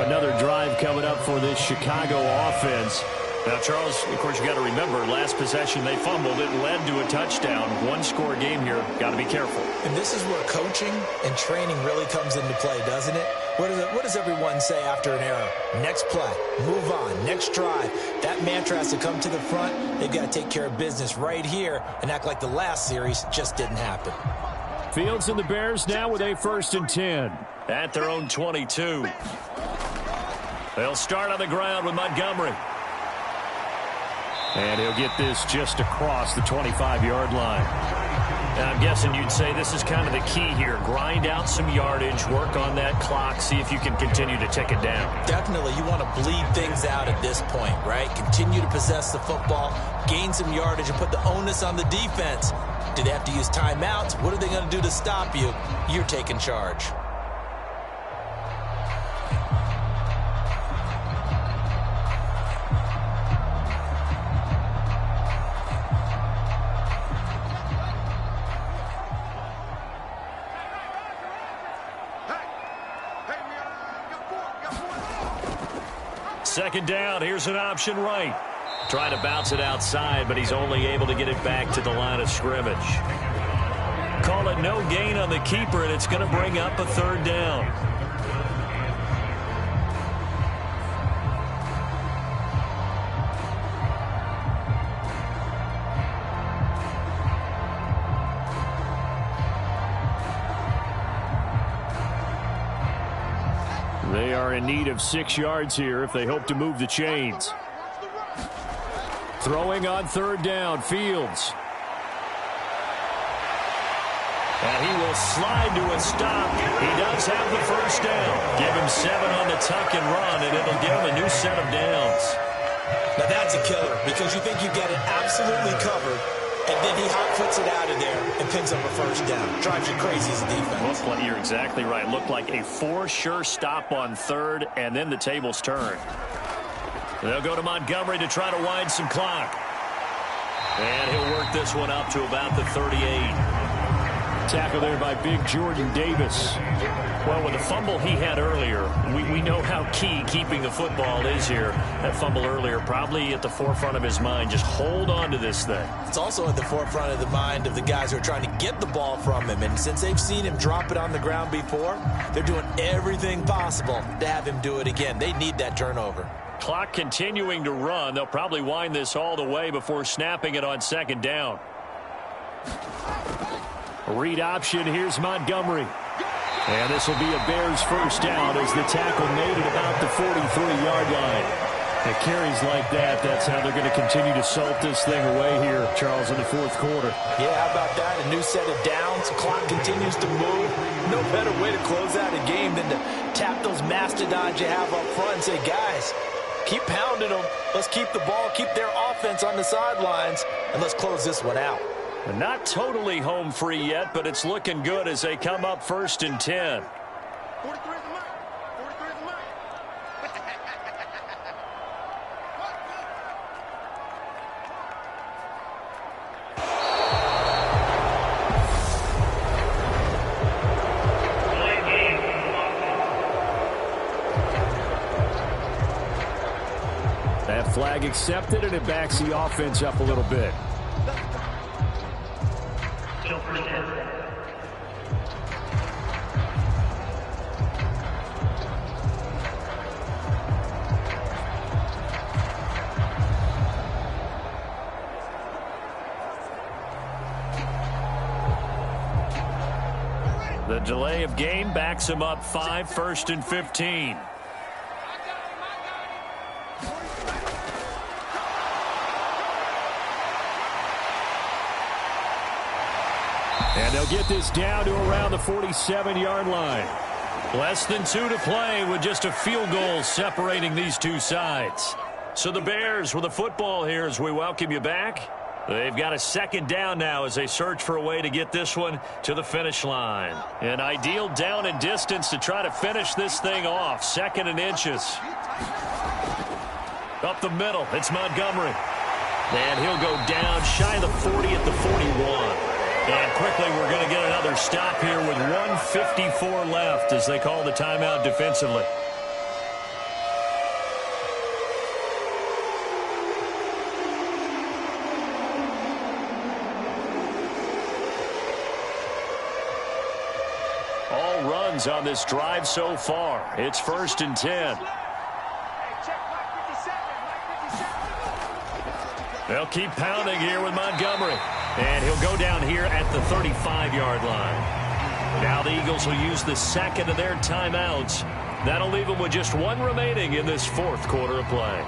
S2: Another drive coming up for this Chicago offense. Now, Charles, of course, you got to remember, last possession they fumbled. It led to a touchdown. One-score game here. Got to be careful.
S3: And this is where coaching and training really comes into play, doesn't it? What does everyone say after an error? Next play, move on, next drive. That mantra has to come to the front. They've got to take care of business right here and act like the last series just didn't happen.
S2: Fields and the Bears now with a 1st and 10 at their own 22. They'll start on the ground with Montgomery. And he'll get this just across the 25-yard line. And I'm guessing you'd say this is kind of the key here. Grind out some yardage, work on that clock, see if you can continue to tick it down.
S3: Definitely. You want to bleed things out at this point, right? Continue to possess the football, gain some yardage, and put the onus on the defense. Do they have to use timeouts? What are they going to do to stop you? You're taking charge.
S2: Second down, here's an option right. Trying to bounce it outside, but he's only able to get it back to the line of scrimmage. Call it no gain on the keeper, and it's going to bring up a 3rd down. They are in need of 6 yards here if they hope to move the chains. Throwing on 3rd down, Fields. And he will slide to a stop. He does have the 1st down. Give him 7 on the tuck and run, and it'll give him a new set of downs.
S3: Now that's a killer because you think you get it absolutely covered, and then he hot-foots it out of there and picks up a 1st down. Drives you crazy as a defense.
S2: Well, you're exactly right. Looked like a for-sure stop on 3rd, and then the tables turn. They'll go to Montgomery to try to wind some clock. And he'll work this one up to about the 38. Tackle there by big Jordan Davis. Well, with the fumble he had earlier, we know how key keeping the football is here. That fumble earlier probably at the forefront of his mind. Just hold on to this thing.
S3: It's also at the forefront of the mind of the guys who are trying to get the ball from him. And since they've seen him drop it on the ground before, they're doing everything possible to have him do it again. They need that turnover.
S2: Clock continuing to run. They'll probably wind this all the way before snapping it on 2nd down. Read option. Here's Montgomery. And this will be a Bears 1st down as the tackle made it about the 43-yard line. It carries like that. That's how they're going to continue to salt this thing away here, Charles, in the 4th quarter.
S3: Yeah, how about that? A new set of downs. Clock continues to move. No better way to close out a game than to tap those mastodons you have up front and say, guys, keep pounding them. Let's keep the ball, keep their offense on the sidelines, and let's close this one out.
S2: Not totally home free yet, but it's looking good as they come up 1st and 10.
S4: 43 is the mark. 43 is the mark.
S2: That flag accepted, and it backs the offense up a little bit.
S6: Still 1st down.
S2: The delay of game backs him up 5, 1st and 15. And they'll get this down to around the 47-yard line. Less than 2 to play with just a field goal separating these two sides. So the Bears with the football here as we welcome you back. They've got a 2nd down now as they search for a way to get this one to the finish line. An ideal down and distance to try to finish this thing off. 2nd and inches. Up the middle, it's Montgomery. And he'll go down shy of the 40 at the 41. And quickly we're going to get another stop here with 1:54 left as they call the timeout defensively. things on this drive so far. It's 1st and 10. They'll keep pounding here with Montgomery. And he'll go down here at the 35-yard line. Now the Eagles will use the second of their timeouts. That'll leave them with just one remaining in this fourth quarter of play.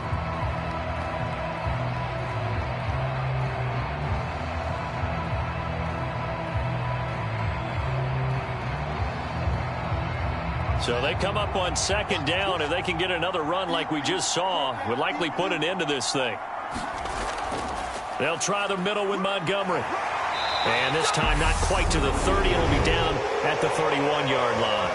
S2: So they come up on 2nd down. If they can get another run like we just saw, would likely put an end to this thing. They'll try the middle with Montgomery. And this time not quite to the 30. It'll be down at the 31-yard line.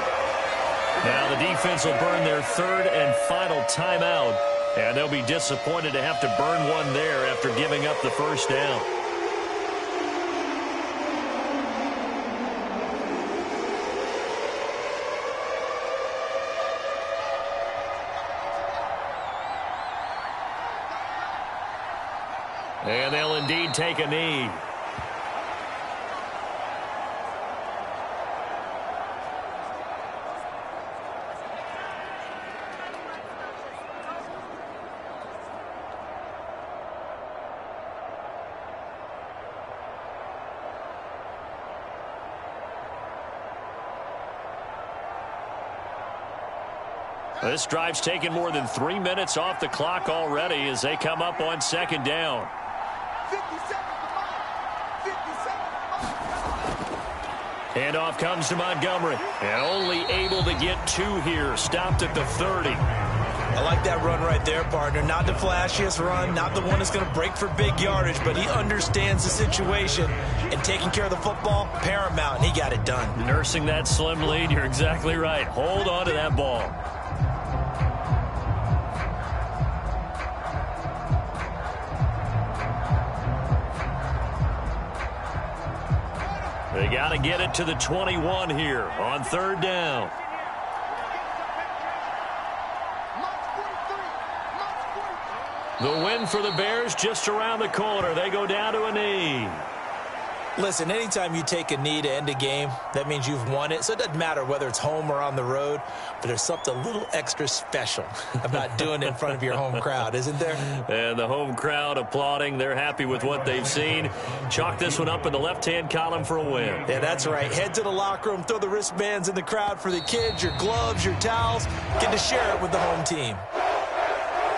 S2: Now the defense will burn their third and final timeout. And they'll be disappointed to have to burn one there after giving up the first down. And they'll indeed take a knee. This drive's taken more than 3 minutes off the clock already as they come up on 2nd down. Handoff comes to Montgomery. And only able to get 2 here. Stopped at the 30.
S3: I like that run right there, partner. Not the flashiest run, not the one that's going to break for big yardage, but he understands the situation, and taking care of the football, paramount, and he got it done.
S2: Nursing that slim lead, you're exactly right. Hold on to that ball. They got to get it to the 21 here on 3rd down. The win for the Bears just around the corner. They go down to a knee.
S3: Listen, anytime you take a knee to end a game, that means you've won it. So it doesn't matter whether it's home or on the road, but there's something a little extra special about doing it in front of your home crowd, isn't there?
S2: And the home crowd applauding. They're happy with what they've seen. Chalk this one up in the left-hand column for a win.
S3: Yeah, that's right. Head to the locker room, throw the wristbands in the crowd for the kids, your gloves, your towels. Get to share it with the home team.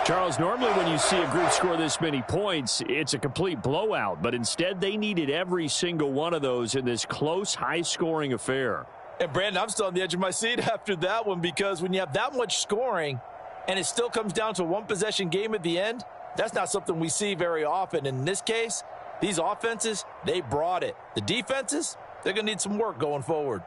S5: Charles, normally when you see a group score this many points, it's a complete blowout. But instead, they needed every single one of those in this close, high-scoring affair.
S3: And, Brandon, I'm still on the edge of my seat after that one because when you have that much scoring and it still comes down to a one-possession game at the end, that's not something we see very often. In this case, these offenses, they brought it. The defenses, they're going to need some work going forward.